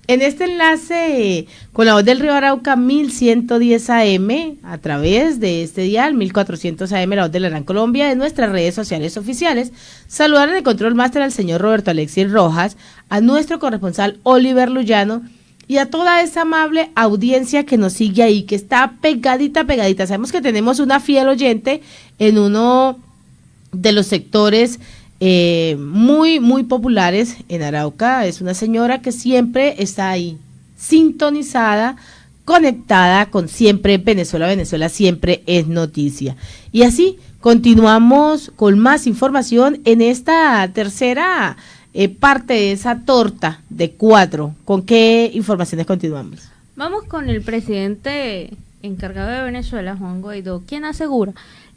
en este enlace con la voz del Río Arauca 1110 AM, a través de este dial 1400 AM, la voz de la Gran Colombia, de nuestras redes sociales oficiales. Saludar en el control máster al señor Roberto Alexis Rojas, a nuestro corresponsal Oliver Luyano y a toda esa amable audiencia que nos sigue ahí, que está pegadita. Sabemos que tenemos una fiel oyente en uno de los sectores muy populares en Arauca. Es una señora que siempre está ahí, sintonizada, conectada con Siempre Venezuela siempre es noticia. Y así continuamos con más información en esta tercera parte de esa torta de 4. ¿Con qué informaciones continuamos? Vamos con el presidente encargado de Venezuela, Juan Guaidó, quien asegura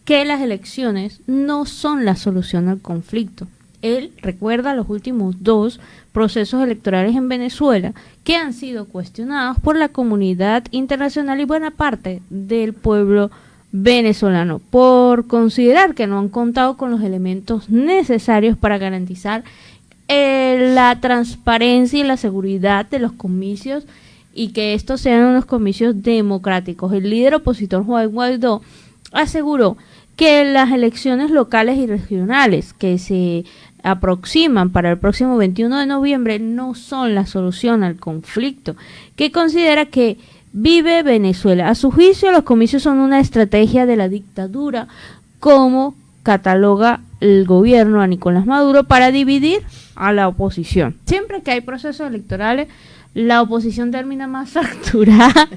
que las elecciones no son la solución al conflicto. Él recuerda los últimos 2 procesos electorales en Venezuela que han sido cuestionados por la comunidad internacional y buena parte del pueblo venezolano por considerar que no han contado con los elementos necesarios para garantizar la transparencia y la seguridad de los comicios y que estos sean unos comicios democráticos. El líder opositor Juan Guaidó aseguró que las elecciones locales y regionales que se aproximan para el próximo 21 de noviembre no son la solución al conflicto que considera que vive Venezuela. A su juicio, los comicios son una estrategia de la dictadura, como cataloga el gobierno a Nicolás Maduro, para dividir a la oposición. Siempre que hay procesos electorales, la oposición termina más fracturada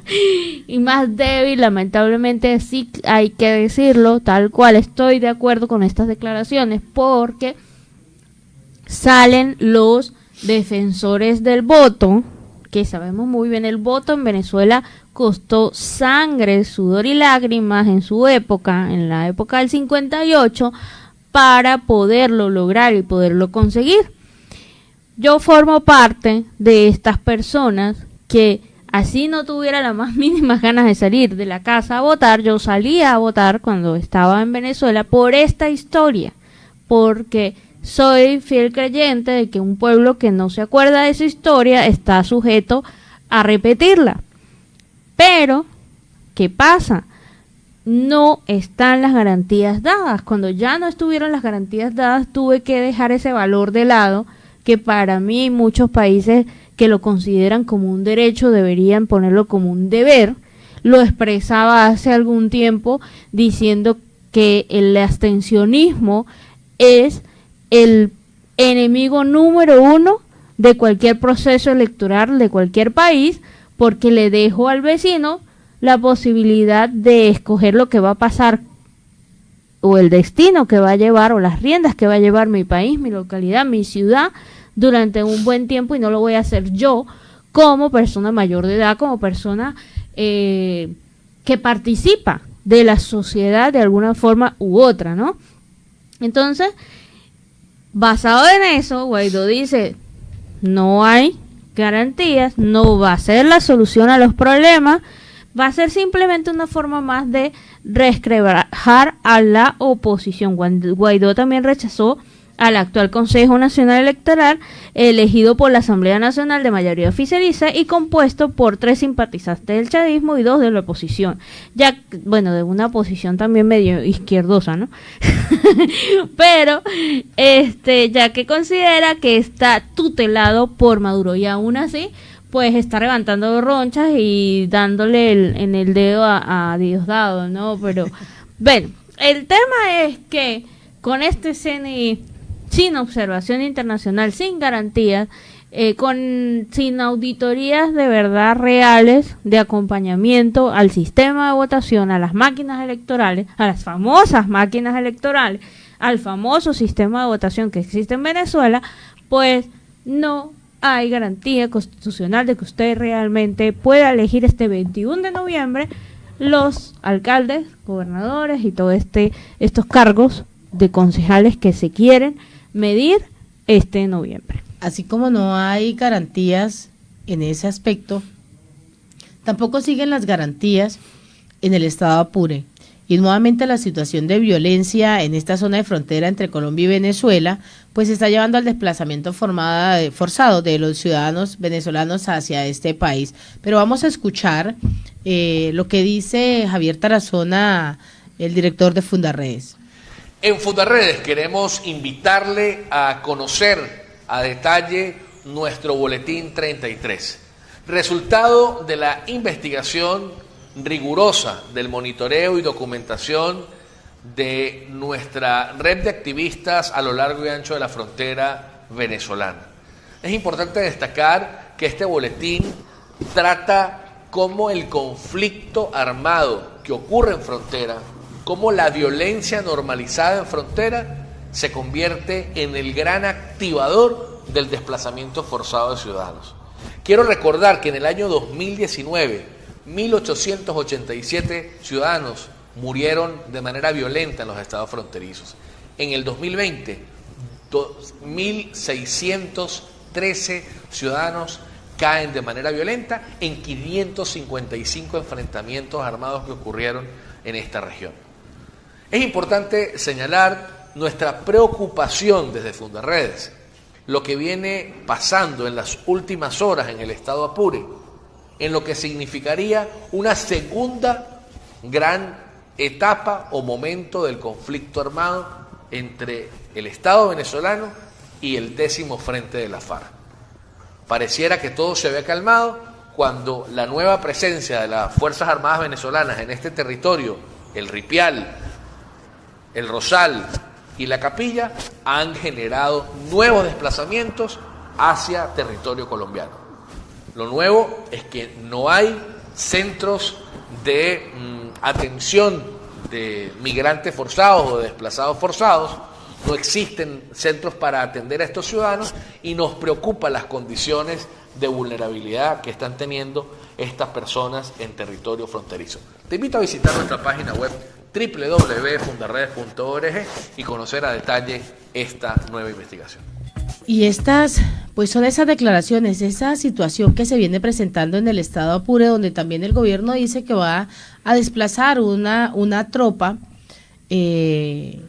y más débil, lamentablemente, sí hay que decirlo, tal cual. Estoy de acuerdo con estas declaraciones, porque salen los defensores del voto, que sabemos muy bien, el voto en Venezuela costó sangre, sudor y lágrimas en su época, en la época del 58, para poderlo lograr y poderlo conseguir. Yo formo parte de estas personas que, así no tuviera las más mínimas ganas de salir de la casa a votar, yo salía a votar cuando estaba en Venezuela por esta historia, porque soy fiel creyente de que un pueblo que no se acuerda de su historia está sujeto a repetirla. Pero, ¿qué pasa? No están las garantías dadas. Cuando ya no estuvieron las garantías dadas, tuve que dejar ese valor de lado, que para mí y muchos países que lo consideran como un derecho deberían ponerlo como un deber. Lo expresaba hace algún tiempo diciendo que el abstencionismo es el enemigo número 1 de cualquier proceso electoral de cualquier país, porque le dejo al vecino la posibilidad de escoger lo que va a pasar, o el destino que va a llevar, o las riendas que va a llevar mi país, mi localidad, mi ciudad, durante un buen tiempo, y no lo voy a hacer yo como persona mayor de edad, como persona que participa de la sociedad de alguna forma u otra, ¿no? Entonces, basado en eso, Guaidó dice, no hay garantías, no va a ser la solución a los problemas, va a ser simplemente una forma más de resquebrajar a la oposición. Guaidó también rechazó al actual Consejo Nacional Electoral, elegido por la Asamblea Nacional de mayoría oficialista y compuesto por 3 simpatizantes del chavismo y 2 de la oposición, ya, bueno, de una oposición también medio izquierdosa, ¿no? Pero, ya que considera que está tutelado por Maduro, y aún así, pues está levantando ronchas y dándole en el dedo a Diosdado, ¿no? Pero, bueno, el tema es que con este CNI, sin observación internacional, sin garantías, sin auditorías de verdad reales de acompañamiento al sistema de votación, a las máquinas electorales, a las famosas máquinas electorales, al famoso sistema de votación que existe en Venezuela, pues no hay garantía constitucional de que usted realmente pueda elegir este 21 de noviembre los alcaldes, gobernadores y todos estos cargos de concejales que se quieren medir este noviembre. Así como no hay garantías en ese aspecto, tampoco siguen las garantías en el estado Apure. Y nuevamente la situación de violencia en esta zona de frontera entre Colombia y Venezuela, pues está llevando al desplazamiento forzado de los ciudadanos venezolanos hacia este país. Pero vamos a escuchar lo que dice Javier Tarazona, el director de Fundarredes. En Fundarredes queremos invitarle a conocer a detalle nuestro boletín 33, resultado de la investigación rigurosa del monitoreo y documentación de nuestra red de activistas a lo largo y ancho de la frontera venezolana. Es importante destacar que este boletín trata cómo el conflicto armado que ocurre en frontera, cómo la violencia normalizada en frontera se convierte en el gran activador del desplazamiento forzado de ciudadanos. Quiero recordar que en el año 2019 1.887 ciudadanos murieron de manera violenta en los estados fronterizos. En el 2020, 1.613 ciudadanos caen de manera violenta en 555 enfrentamientos armados que ocurrieron en esta región. Es importante señalar nuestra preocupación desde Fundarredes, lo que viene pasando en las últimas horas en el estado Apure, en lo que significaría una segunda gran etapa o momento del conflicto armado entre el Estado venezolano y el 10º Frente de la FARC. Pareciera que todo se había calmado cuando la nueva presencia de las Fuerzas Armadas venezolanas en este territorio, el Ripial, el Rosal y la Capilla, han generado nuevos desplazamientos hacia territorio colombiano. Lo nuevo es que no hay centros de atención de migrantes forzados o de desplazados forzados, no existen centros para atender a estos ciudadanos y nos preocupan las condiciones de vulnerabilidad que están teniendo estas personas en territorio fronterizo. Te invito a visitar nuestra página web www.fundarredes.org y conocer a detalle esta nueva investigación. Y estas, pues son esas declaraciones, esa situación que se viene presentando en el estado Apure, donde también el gobierno dice que va a desplazar una tropa de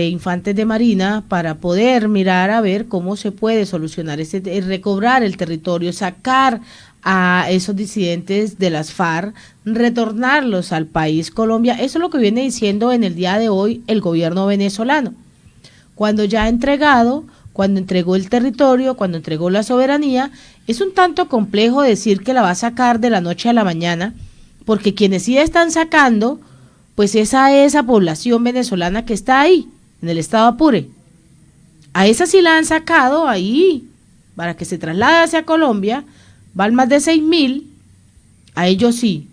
infantes de marina para poder mirar a ver cómo se puede solucionar recobrar el territorio, sacar a esos disidentes de las FARC, retornarlos al país Colombia. Eso es lo que viene diciendo en el día de hoy el gobierno venezolano. Cuando ya ha entregado, cuando entregó el territorio, cuando entregó la soberanía, es un tanto complejo decir que la va a sacar de la noche a la mañana, porque quienes sí están sacando, pues esa población venezolana que está ahí, en el estado Apure. A esa sí la han sacado ahí, para que se traslade hacia Colombia, van más de 6.000, a ellos sí,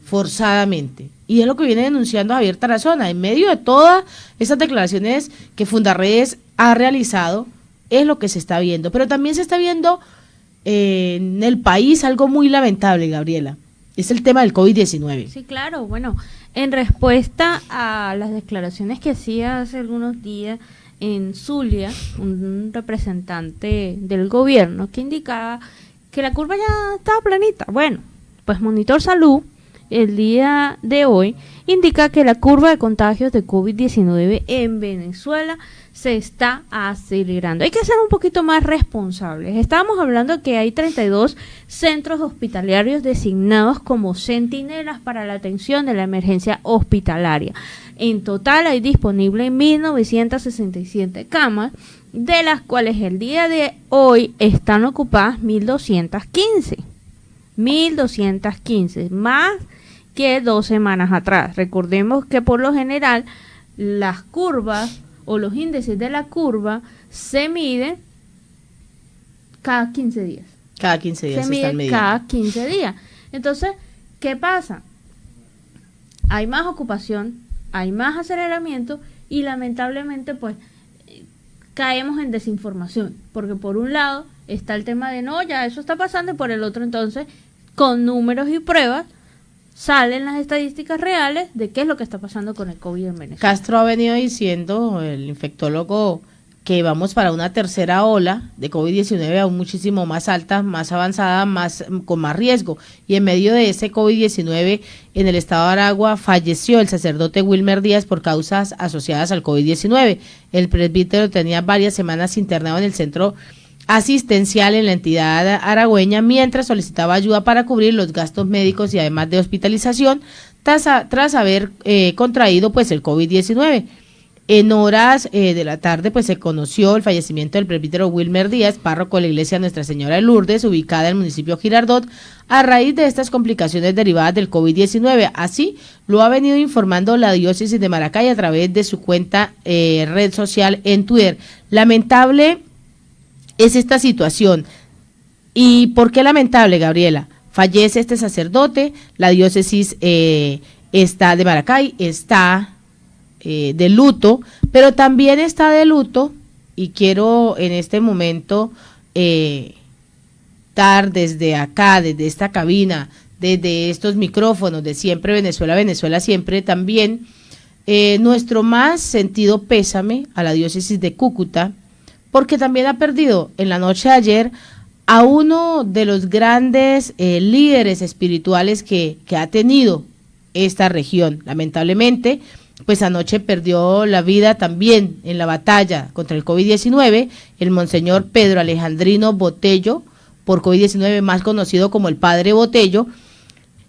forzadamente. Y es lo que viene denunciando Javier Tarazona, en medio de todas esas declaraciones que Fundarredes ha realizado, es lo que se está viendo. Pero también se está viendo en el país algo muy lamentable, Gabriela, es el tema del COVID-19. Sí, claro, bueno, en respuesta a las declaraciones que hacía hace algunos días en Zulia, un representante del gobierno que indicaba que la curva ya estaba planita. Bueno, pues Monitor Salud el día de hoy indica que la curva de contagios de COVID-19 en Venezuela se está acelerando. Hay que ser un poquito más responsables. Estábamos hablando que hay 32 centros hospitalarios designados como centinelas para la atención de la emergencia hospitalaria. En total hay disponibles 1.967 camas, de las cuales el día de hoy están ocupadas 1.215. 1.215, más que 2 semanas atrás. Recordemos que por lo general las curvas o los índices de la curva se miden cada 15 días. Cada 15 días se miden cada 15 días. Entonces, ¿qué pasa? Hay más ocupación, hay más aceleramiento y lamentablemente pues caemos en desinformación, porque por un lado está el tema de no, ya eso está pasando, y por el otro entonces con números y pruebas salen las estadísticas reales de qué es lo que está pasando con el COVID en Venezuela. Castro ha venido diciendo, el infectólogo, que vamos para una tercera ola de COVID-19 aún muchísimo más alta, más avanzada, con más riesgo. Y en medio de ese COVID-19 en el estado de Aragua falleció el sacerdote Wilmer Díaz por causas asociadas al COVID-19. El presbítero tenía varias semanas internado en el centro asistencial en la entidad aragüeña mientras solicitaba ayuda para cubrir los gastos médicos y además de hospitalización tras haber contraído pues el COVID-19. En horas de la tarde pues se conoció el fallecimiento del presbítero Wilmer Díaz, párroco de la iglesia Nuestra Señora de Lourdes, ubicada en el municipio Girardot, a raíz de estas complicaciones derivadas del COVID-19. Así lo ha venido informando la diócesis de Maracay a través de su cuenta red social en Twitter. Lamentable es esta situación. ¿Y por qué lamentable, Gabriela? Fallece este sacerdote, la diócesis está de Maracay, está de luto, pero también está de luto, y quiero en este momento dar desde acá, desde esta cabina desde estos micrófonos de Siempre Venezuela, Venezuela Siempre, también nuestro más sentido pésame a la diócesis de Cúcuta, porque también ha perdido en la noche de ayer a uno de los grandes líderes espirituales que ha tenido esta región. Lamentablemente, pues anoche perdió la vida también en la batalla contra el COVID-19, el monseñor Pedro Alejandrino Botello, por COVID-19, más conocido como el Padre Botello.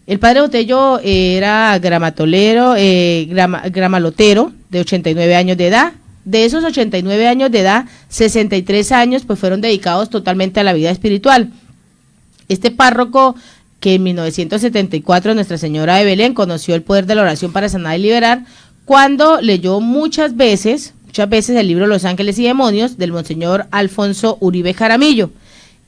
El Padre Botello era gramalotero de 89 años de edad. De esos 89 años de edad, 63 años pues fueron dedicados totalmente a la vida espiritual. Este párroco, que en 1974 Nuestra Señora de Belén conoció el poder de la oración para sanar y liberar, cuando leyó muchas veces el libro Los Ángeles y Demonios del monseñor Alfonso Uribe Jaramillo.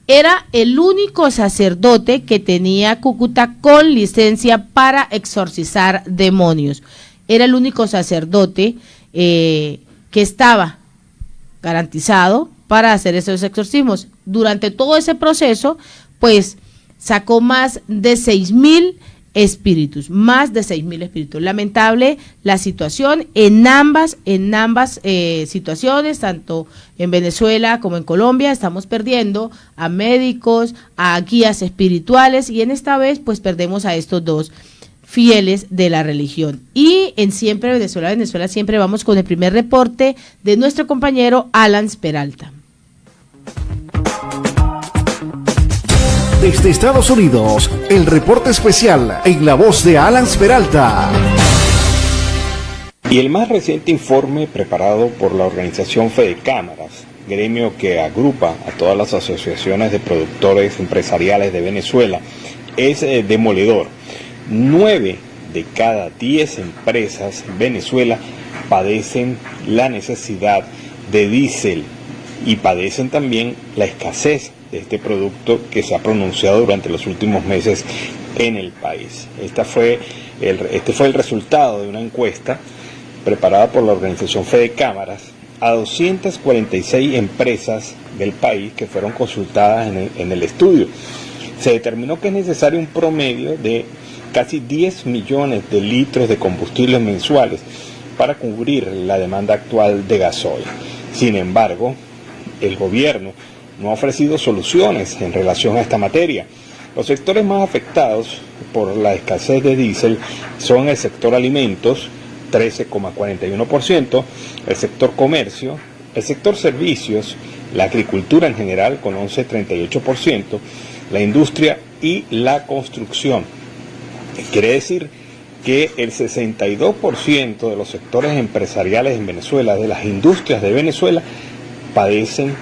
Era el único sacerdote que tenía Cúcuta con licencia para exorcizar demonios. Era el único sacerdote que estaba garantizado para hacer esos exorcismos. Durante todo ese proceso, pues sacó más de 6.000 espíritus, Lamentable la situación en ambas situaciones, tanto en Venezuela como en Colombia. Estamos perdiendo a médicos, a guías espirituales, y en esta vez pues perdemos a estos dos fieles de la religión. Y en Siempre Venezuela, Venezuela Siempre, vamos con el primer reporte de nuestro compañero Alan Peralta. Desde Estados Unidos, el reporte especial en la voz de Alan Peralta. Y el más reciente informe preparado por la organización Fedecámaras, gremio que agrupa a todas las asociaciones de productores empresariales de Venezuela, es demoledor. 9 de cada 10 empresas en Venezuela padecen la necesidad de diésel y padecen también la escasez de este producto que se ha pronunciado durante los últimos meses en el país. Este fue el resultado de una encuesta preparada por la organización Fedecámaras a 246 empresas del país que fueron consultadas en el estudio. Se determinó que es necesario un promedio de casi 10 millones de litros de combustibles mensuales para cubrir la demanda actual de gasoil. Sin embargo, el gobierno no ha ofrecido soluciones en relación a esta materia. Los sectores más afectados por la escasez de diésel son el sector alimentos, 13,41%, el sector comercio, el sector servicios, la agricultura en general con 11,38%, la industria y la construcción. Quiere decir que el 62% de los sectores empresariales en Venezuela, de las industrias de Venezuela, padecen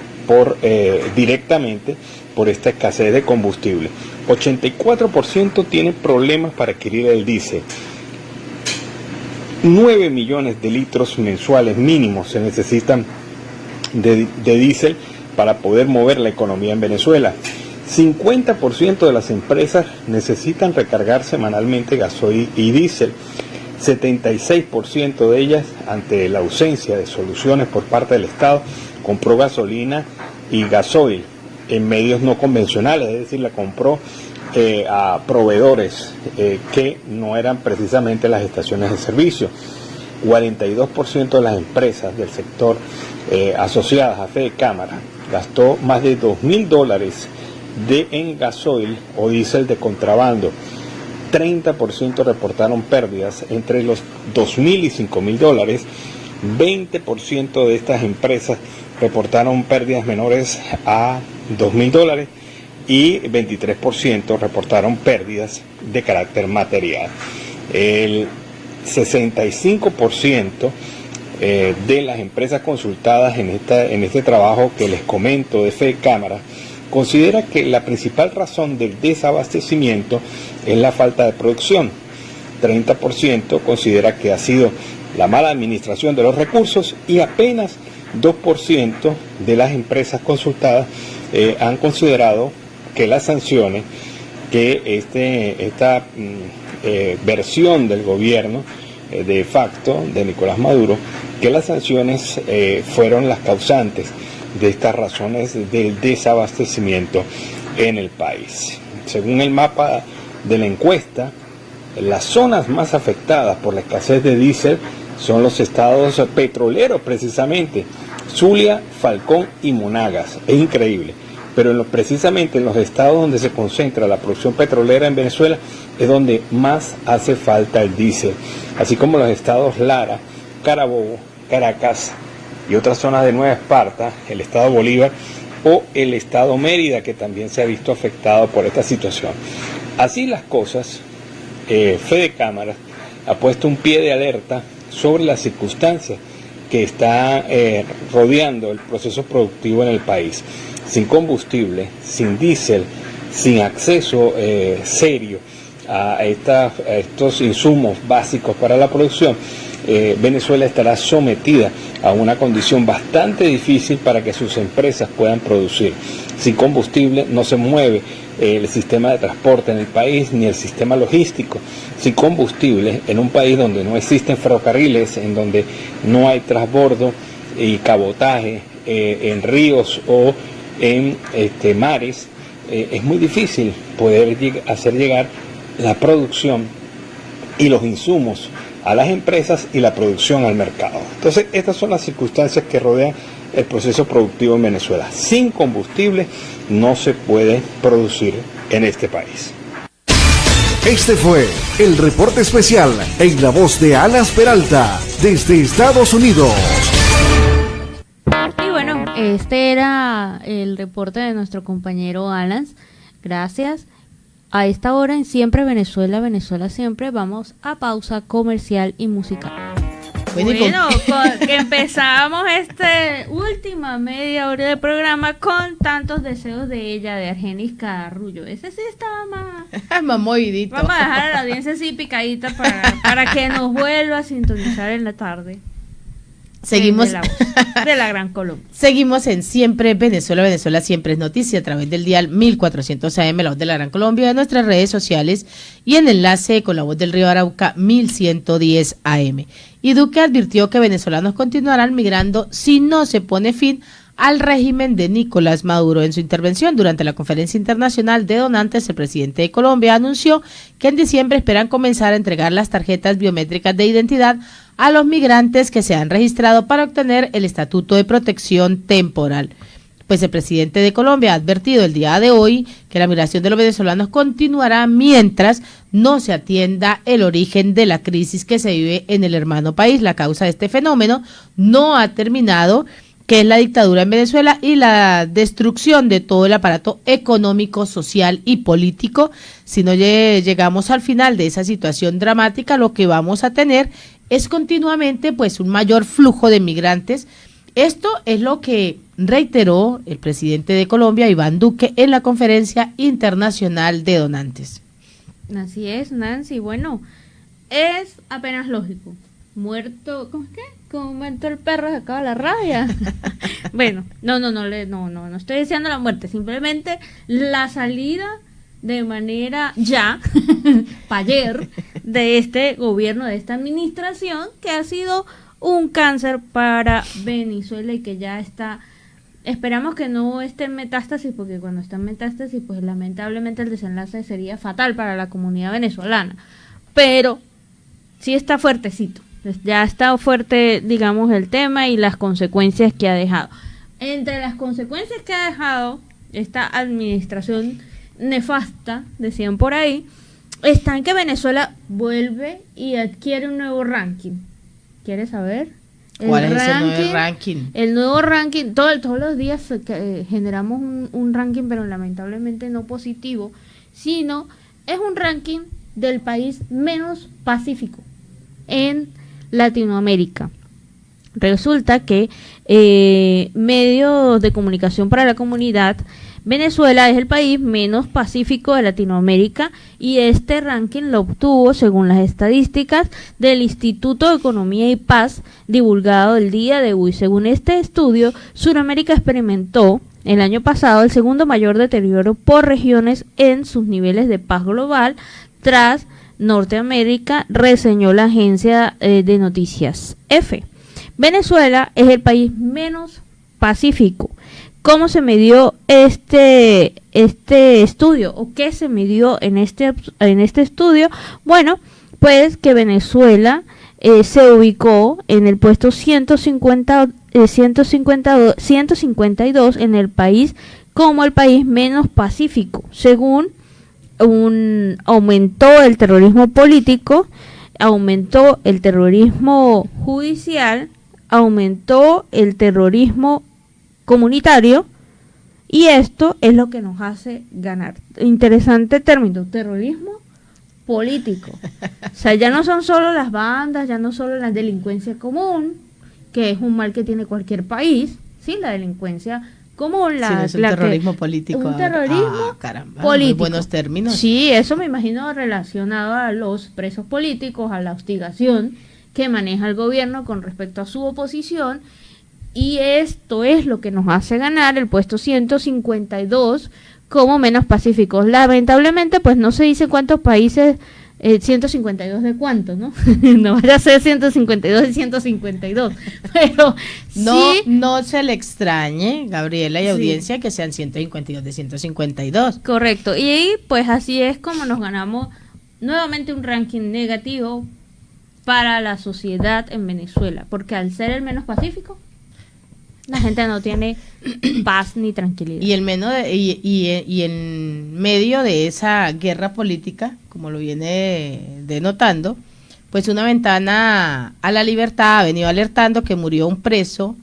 directamente por esta escasez de combustible. 84% tienen problemas para adquirir el diésel. 9 millones de litros mensuales mínimos se necesitan de diésel para poder mover la economía en Venezuela. 50% de las empresas necesitan recargar semanalmente gasoil y diésel. 76% de ellas, ante la ausencia de soluciones por parte del Estado, compró gasolina y gasoil en medios no convencionales, es decir, la compró a proveedores que no eran precisamente las estaciones de servicio. 42% de las empresas del sector asociadas a Fedecámara gastó más de $2.000 en gasoil o diésel de contrabando. 30% reportaron pérdidas entre los $2.000 y $5.000. 20% de estas empresas reportaron pérdidas menores a $2.000 y 23% reportaron pérdidas de carácter material. El 65% de las empresas consultadas en este trabajo que les comento de Fedecámaras considera que la principal razón del desabastecimiento es la falta de producción. 30% considera que ha sido la mala administración de los recursos y apenas 2% de las empresas consultadas han considerado que las sanciones que esta versión del gobierno de facto de Nicolás Maduro, que las sanciones fueron las causantes de estas razones del desabastecimiento en el país. Según el mapa de la encuesta, las zonas más afectadas por la escasez de diésel son los estados petroleros precisamente, Zulia, Falcón y Monagas. Es increíble, pero precisamente en los estados donde se concentra la producción petrolera en Venezuela es donde más hace falta el diésel, así como los estados Lara, Carabobo, Caracas y otras zonas de Nueva Esparta, el estado Bolívar o el estado Mérida, que también se ha visto afectado por esta situación. Así las cosas, Fede Cámaras ha puesto un pie de alerta sobre las circunstancias que está rodeando el proceso productivo en el país. Sin combustible, sin diésel, sin acceso serio a estos insumos básicos para la producción, Venezuela estará sometida a una condición bastante difícil para que sus empresas puedan producir. Sin combustible no se mueve el sistema de transporte en el país ni el sistema logístico. Sin combustible, en un país donde no existen ferrocarriles, en donde no hay transbordo y cabotaje en ríos o en mares, es muy difícil poder hacer llegar la producción y los insumos a las empresas y la producción al mercado. Entonces, estas son las circunstancias que rodean el proceso productivo en Venezuela. Sin combustible no se puede producir en este país. Este fue el reporte especial en la voz de Alas Peralta desde Estados Unidos. Y bueno, este era el reporte de nuestro compañero Alan. Gracias. A esta hora en Siempre Venezuela, Venezuela Siempre, vamos a pausa comercial y musical. Bueno, que empezamos esta última media hora de programa con tantos deseos de ella, de Argenis Carrullo. Ese sí estaba más movidito. Vamos a dejar a la audiencia así picadita para que nos vuelva a sintonizar en la tarde. Seguimos de la Gran Colombia. Seguimos en Siempre Venezuela, Venezuela Siempre es noticia a través del dial 1400 AM, la voz de la Gran Colombia, de nuestras redes sociales y en enlace con la voz del Río Arauca 1110 AM. Y Duque advirtió que venezolanos continuarán migrando si no se pone fin al régimen de Nicolás Maduro. En su intervención durante la Conferencia Internacional de Donantes, el presidente de Colombia anunció que en diciembre esperan comenzar a entregar las tarjetas biométricas de identidad a los migrantes que se han registrado para obtener el estatuto de protección temporal. Pues el presidente de Colombia ha advertido el día de hoy que la migración de los venezolanos continuará mientras no se atienda el origen de la crisis que se vive en el hermano país. La causa de este fenómeno no ha terminado, que es la dictadura en Venezuela y la destrucción de todo el aparato económico, social y político. Si no llegamos al final de esa situación dramática, lo que vamos a tener es continuamente pues un mayor flujo de migrantes. Esto es lo que reiteró el presidente de Colombia, Iván Duque, en la Conferencia Internacional de Donantes. Así es, Nancy. Bueno, es apenas lógico. Muerto, ¿cómo es que? Como muerto el perro se acaba la rabia. Bueno, no estoy diciendo la muerte, simplemente la salida de manera ya, para ayer, de este gobierno, de esta administración, que ha sido un cáncer para Venezuela y que ya está, esperamos que no esté en metástasis, porque cuando está en metástasis, pues lamentablemente el desenlace sería fatal para la comunidad venezolana, pero sí está fuertecito. Ya está fuerte, digamos, el tema y las consecuencias que ha dejado. Entre las consecuencias que ha dejado esta administración nefasta, decían por ahí, están que Venezuela vuelve y adquiere un nuevo ranking. ¿Quieres saber? ¿Cuál es ese nuevo ranking? El nuevo ranking, todos los días generamos un ranking, pero lamentablemente no positivo, sino es un ranking del país menos pacífico en Latinoamérica. Resulta que medios de comunicación para la comunidad, Venezuela es el país menos pacífico de Latinoamérica y este ranking lo obtuvo según las estadísticas del Instituto de Economía y Paz divulgado el día de hoy. Según este estudio, Sudamérica experimentó el año pasado el segundo mayor deterioro por regiones en sus niveles de paz global tras Norteamérica, reseñó la agencia de noticias EFE. Venezuela es el país menos pacífico. ¿Cómo se midió este estudio o qué se midió en este estudio? Bueno, pues que Venezuela se ubicó en el puesto 152 en el país como el país menos pacífico, según aumentó el terrorismo político, aumentó el terrorismo judicial, aumentó el terrorismo comunitario, y esto es lo que nos hace ganar. Interesante término, terrorismo político. O sea, ya no son solo las bandas, ya no solo la delincuencia común, que es un mal que tiene cualquier país, sí, la delincuencia común, es un terrorismo político. Un terrorismo caramba, político. Muy buenos términos. Sí, eso me imagino relacionado a los presos políticos, a la hostigación que maneja el gobierno con respecto a su oposición, y esto es lo que nos hace ganar el puesto 152 como menos pacíficos. Lamentablemente, pues no se dice cuántos países, 152 de cuántos, ¿no? No vaya a ser 152 y 152, pero no se le extrañe, Gabriela y audiencia, que sean 152 de 152. Correcto, y pues así es como nos ganamos nuevamente un ranking negativo para la sociedad en Venezuela, porque al ser el menos pacífico, la gente no tiene paz ni tranquilidad. Y en medio de esa guerra política, como lo viene denotando, pues Una Ventana a la Libertad ha venido alertando que murió un preso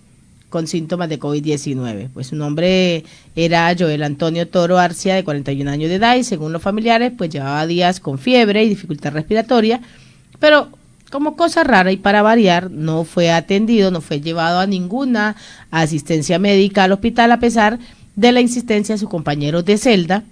con síntomas de COVID-19. Pues su nombre era Joel Antonio Toro Arcia, de 41 años de edad, y según los familiares, pues llevaba días con fiebre y dificultad respiratoria, pero como cosa rara y para variar, no fue atendido, no fue llevado a ninguna asistencia médica al hospital, a pesar de la insistencia de su compañero de celda.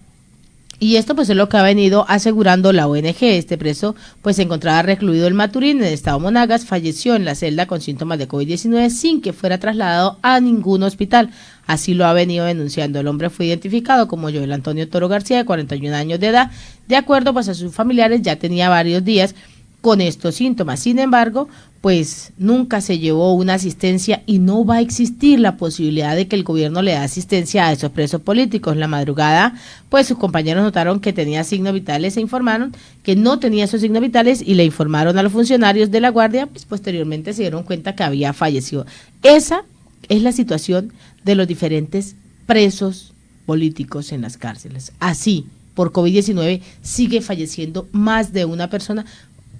Y esto pues es lo que ha venido asegurando la ONG. Este preso pues se encontraba recluido en Maturín, en el estado Monagas, falleció en la celda con síntomas de COVID-19 sin que fuera trasladado a ningún hospital. Así lo ha venido denunciando. El hombre fue identificado como Joel Antonio Toro García, de 41 años de edad. De acuerdo pues a sus familiares, ya tenía varios días con estos síntomas. Sin embargo, pues nunca se llevó una asistencia y no va a existir la posibilidad de que el gobierno le dé asistencia a esos presos políticos. En la madrugada, pues sus compañeros notaron que tenía signos vitales e informaron que no tenía esos signos vitales y le informaron a los funcionarios de la guardia, pues posteriormente se dieron cuenta que había fallecido. Esa es la situación de los diferentes presos políticos en las cárceles. Así, por COVID-19 sigue falleciendo más de una persona,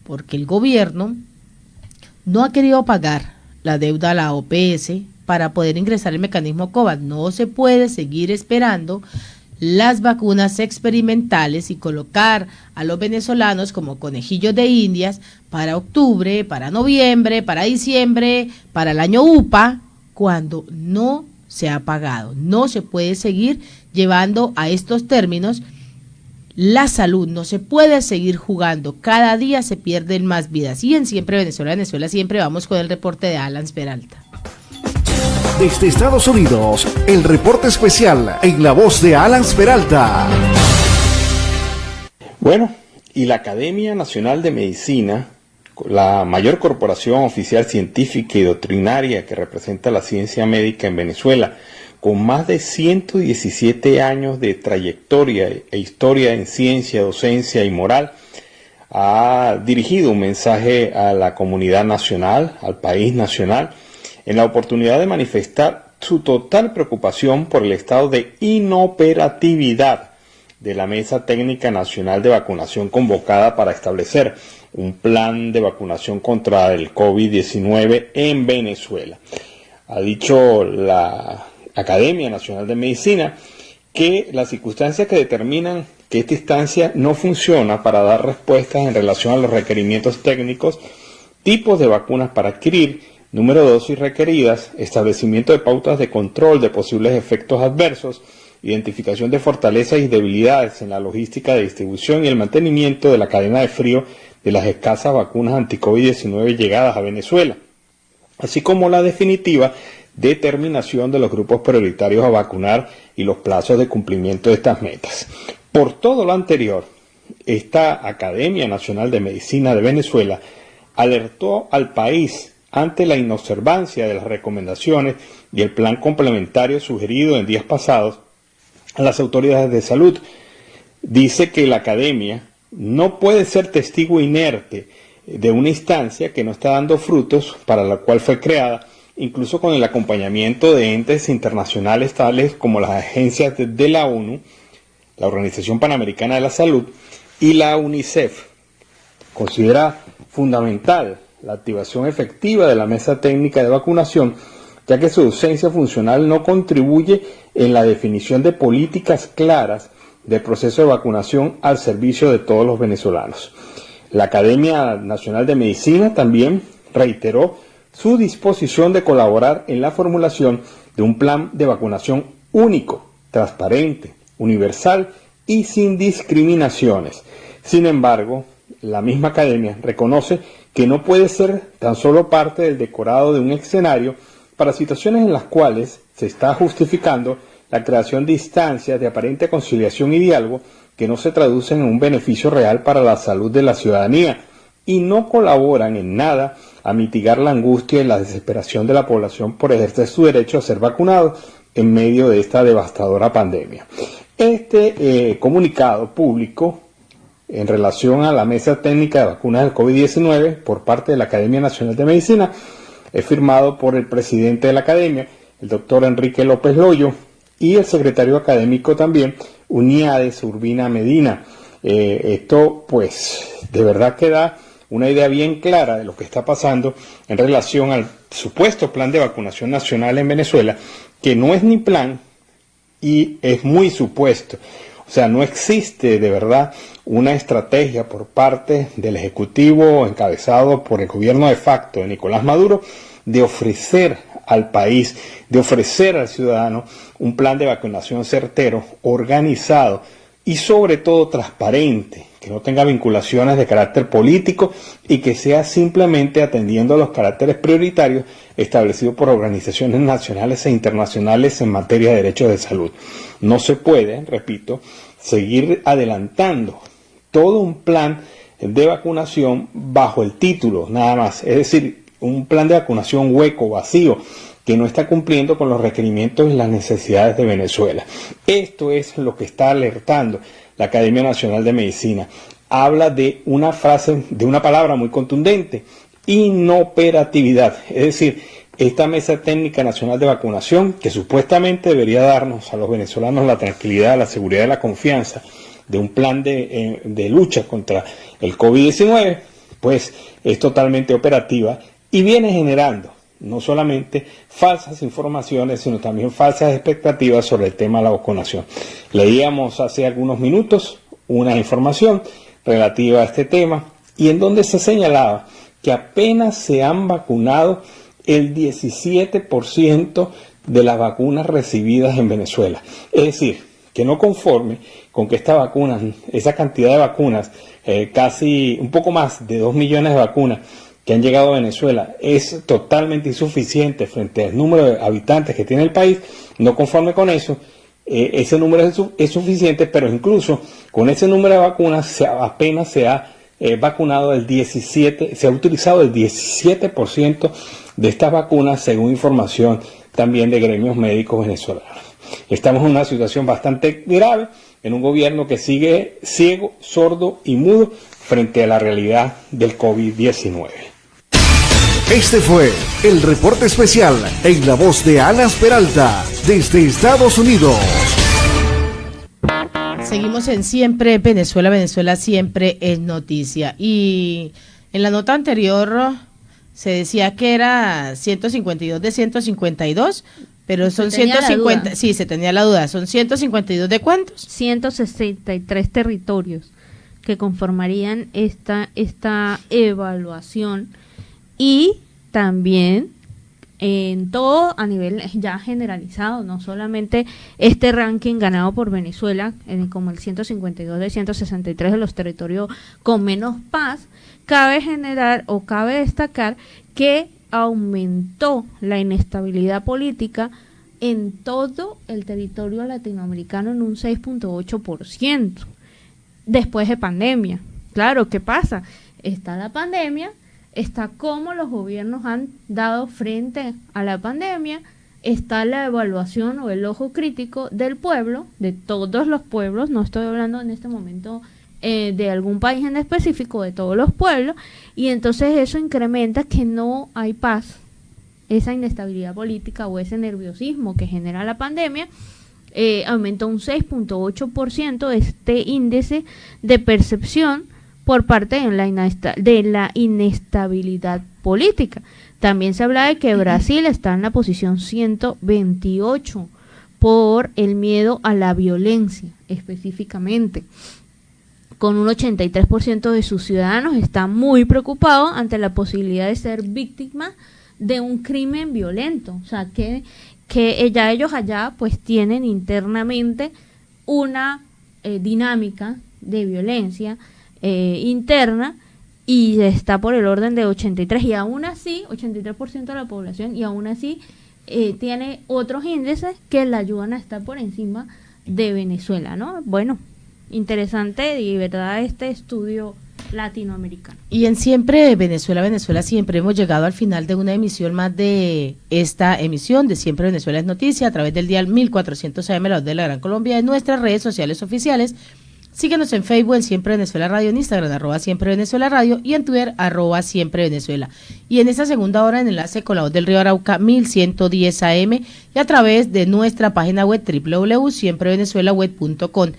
porque el gobierno no ha querido pagar la deuda a la OPS para poder ingresar el mecanismo COVAX. No se puede seguir esperando las vacunas experimentales y colocar a los venezolanos como conejillos de indias para octubre, para noviembre, para diciembre, para el año UPA, cuando no se ha pagado. No se puede seguir llevando a estos términos la salud, no se puede seguir jugando, cada día se pierden más vidas. Y en Siempre Venezuela, siempre vamos con el reporte de Alan Peralta. Desde Estados Unidos, el reporte especial en la voz de Alan Peralta. Bueno, y la Academia Nacional de Medicina, la mayor corporación oficial científica y doctrinaria que representa la ciencia médica en Venezuela, con más de 117 años de trayectoria e historia en ciencia, docencia y moral, ha dirigido un mensaje a la comunidad nacional, al país nacional, en la oportunidad de manifestar su total preocupación por el estado de inoperatividad de la Mesa Técnica Nacional de Vacunación convocada para establecer un plan de vacunación contra el COVID-19 en Venezuela. Ha dicho la Academia Nacional de Medicina que las circunstancias que determinan que esta instancia no funciona para dar respuestas en relación a los requerimientos técnicos, tipos de vacunas para adquirir, número de dosis requeridas, establecimiento de pautas de control de posibles efectos adversos, identificación de fortalezas y debilidades en la logística de distribución y el mantenimiento de la cadena de frío de las escasas vacunas anti-COVID-19 llegadas a Venezuela, así como la definitiva determinación de los grupos prioritarios a vacunar y los plazos de cumplimiento de estas metas. Por todo lo anterior, esta Academia Nacional de Medicina de Venezuela alertó al país ante la inobservancia de las recomendaciones y el plan complementario sugerido en días pasados a las autoridades de salud. Dice que la academia no puede ser testigo inerte de una instancia que no está dando frutos para la cual fue creada, incluso con el acompañamiento de entes internacionales tales como las agencias de la ONU, la Organización Panamericana de la Salud y la UNICEF. Considera fundamental la activación efectiva de la mesa técnica de vacunación, ya que su ausencia funcional no contribuye en la definición de políticas claras del proceso de vacunación al servicio de todos los venezolanos. La Academia Nacional de Medicina también reiteró su disposición de colaborar en la formulación de un plan de vacunación único, transparente, universal y sin discriminaciones. Sin embargo, la misma academia reconoce que no puede ser tan solo parte del decorado de un escenario para situaciones en las cuales se está justificando la creación de instancias de aparente conciliación y diálogo que no se traducen en un beneficio real para la salud de la ciudadanía y no colaboran en nada a mitigar la angustia y la desesperación de la población por ejercer su derecho a ser vacunado en medio de esta devastadora pandemia. Este comunicado público en relación a la mesa técnica de vacunas del COVID-19 por parte de la Academia Nacional de Medicina es firmado por el presidente de la Academia, el doctor Enrique López Loyo, y el secretario académico también, Uníades Urbina Medina. Esto pues de verdad que da una idea bien clara de lo que está pasando en relación al supuesto plan de vacunación nacional en Venezuela, que no es ni plan y es muy supuesto. O sea, no existe de verdad una estrategia por parte del Ejecutivo encabezado por el gobierno de facto de Nicolás Maduro de ofrecer al país, de ofrecer al ciudadano un plan de vacunación certero, organizado y sobre todo transparente, que no tenga vinculaciones de carácter político y que sea simplemente atendiendo a los caracteres prioritarios establecidos por organizaciones nacionales e internacionales en materia de derechos de salud. No se puede, repito, seguir adelantando todo un plan de vacunación bajo el título nada más, es decir, un plan de vacunación hueco, vacío, que no está cumpliendo con los requerimientos y las necesidades de Venezuela. Esto es lo que está alertando la Academia Nacional de Medicina. Habla de una frase, de una palabra muy contundente: inoperatividad. Es decir, esta Mesa Técnica Nacional de Vacunación, que supuestamente debería darnos a los venezolanos la tranquilidad, la seguridad y la confianza de un plan de lucha contra el COVID-19, pues es totalmente operativa y viene generando no solamente falsas informaciones, sino también falsas expectativas sobre el tema de la vacunación. Leíamos hace algunos minutos una información relativa a este tema y en donde se señalaba que apenas se han vacunado el 17% de las vacunas recibidas en Venezuela. Es decir, que no conforme con que estas vacunas, esa cantidad de vacunas, casi un poco más de 2 millones de vacunas que han llegado a Venezuela, es totalmente insuficiente frente al número de habitantes que tiene el país. No conforme con eso, ese número es suficiente, pero incluso con ese número de vacunas apenas se ha vacunado se ha utilizado el 17% de estas vacunas, según información también de gremios médicos venezolanos. Estamos en una situación bastante grave, en un gobierno que sigue ciego, sordo y mudo frente a la realidad del COVID-19. Este fue el reporte especial en la voz de Alas Peralta desde Estados Unidos. Seguimos en Siempre Venezuela, Venezuela siempre es noticia. Y en la nota anterior se decía que era 152 de 152, pero son 150, sí, se tenía la duda, ¿son 152 de cuántos? 163 territorios que conformarían esta evaluación, y también en todo a nivel ya generalizado, no solamente este ranking ganado por Venezuela, como el 152 de 163 de los territorios con menos paz. Cabe destacar que aumentó la inestabilidad política en todo el territorio latinoamericano en un 6.8% después de pandemia. Claro, ¿qué pasa? Está la pandemia, está cómo los gobiernos han dado frente a la pandemia, está la evaluación o el ojo crítico del pueblo, de todos los pueblos, no estoy hablando en este momento de algún país en específico, de todos los pueblos, y entonces eso incrementa que no hay paz, esa inestabilidad política o ese nerviosismo que genera la pandemia. Aumentó un 6.8% este índice de percepción por parte de la inestabilidad política. También se habla de que Brasil está en la posición 128 por el miedo a la violencia específicamente, con un 83% de sus ciudadanos están muy preocupados ante la posibilidad de ser víctimas de un crimen violento. O sea, que ya ellos allá pues tienen internamente una dinámica de violencia interna, y está por el orden de 83, y aún así, 83% de la población, y aún así tiene otros índices que la ayudan a estar por encima de Venezuela, ¿no? Bueno, interesante y verdad este estudio latinoamericano. Y en Siempre Venezuela, Venezuela Siempre hemos llegado al final de una emisión más de esta emisión de Siempre Venezuela es Noticia a través del dial 1400 AM, la voz de la Gran Colombia, en nuestras redes sociales oficiales. Síguenos en Facebook en Siempre Venezuela Radio, en Instagram @Siempre Venezuela Radio y en Twitter @Siempre Venezuela. Y en esta segunda hora en enlace con la voz del Río Arauca 1110 AM y a través de nuestra página web www.siemprevenezuelaweb.com.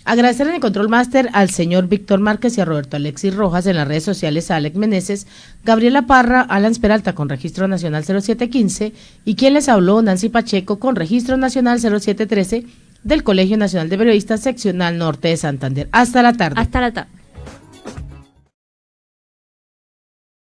Agradecer en el Control Master al señor Víctor Márquez y a Roberto Alexis Rojas, en las redes sociales a Alex Meneses, Gabriela Parra, Alan Peralta con Registro Nacional 0715 y quien les habló, Nancy Pacheco con Registro Nacional 0713 del Colegio Nacional de Periodistas Seccional Norte de Santander. Hasta la tarde. Hasta la tarde.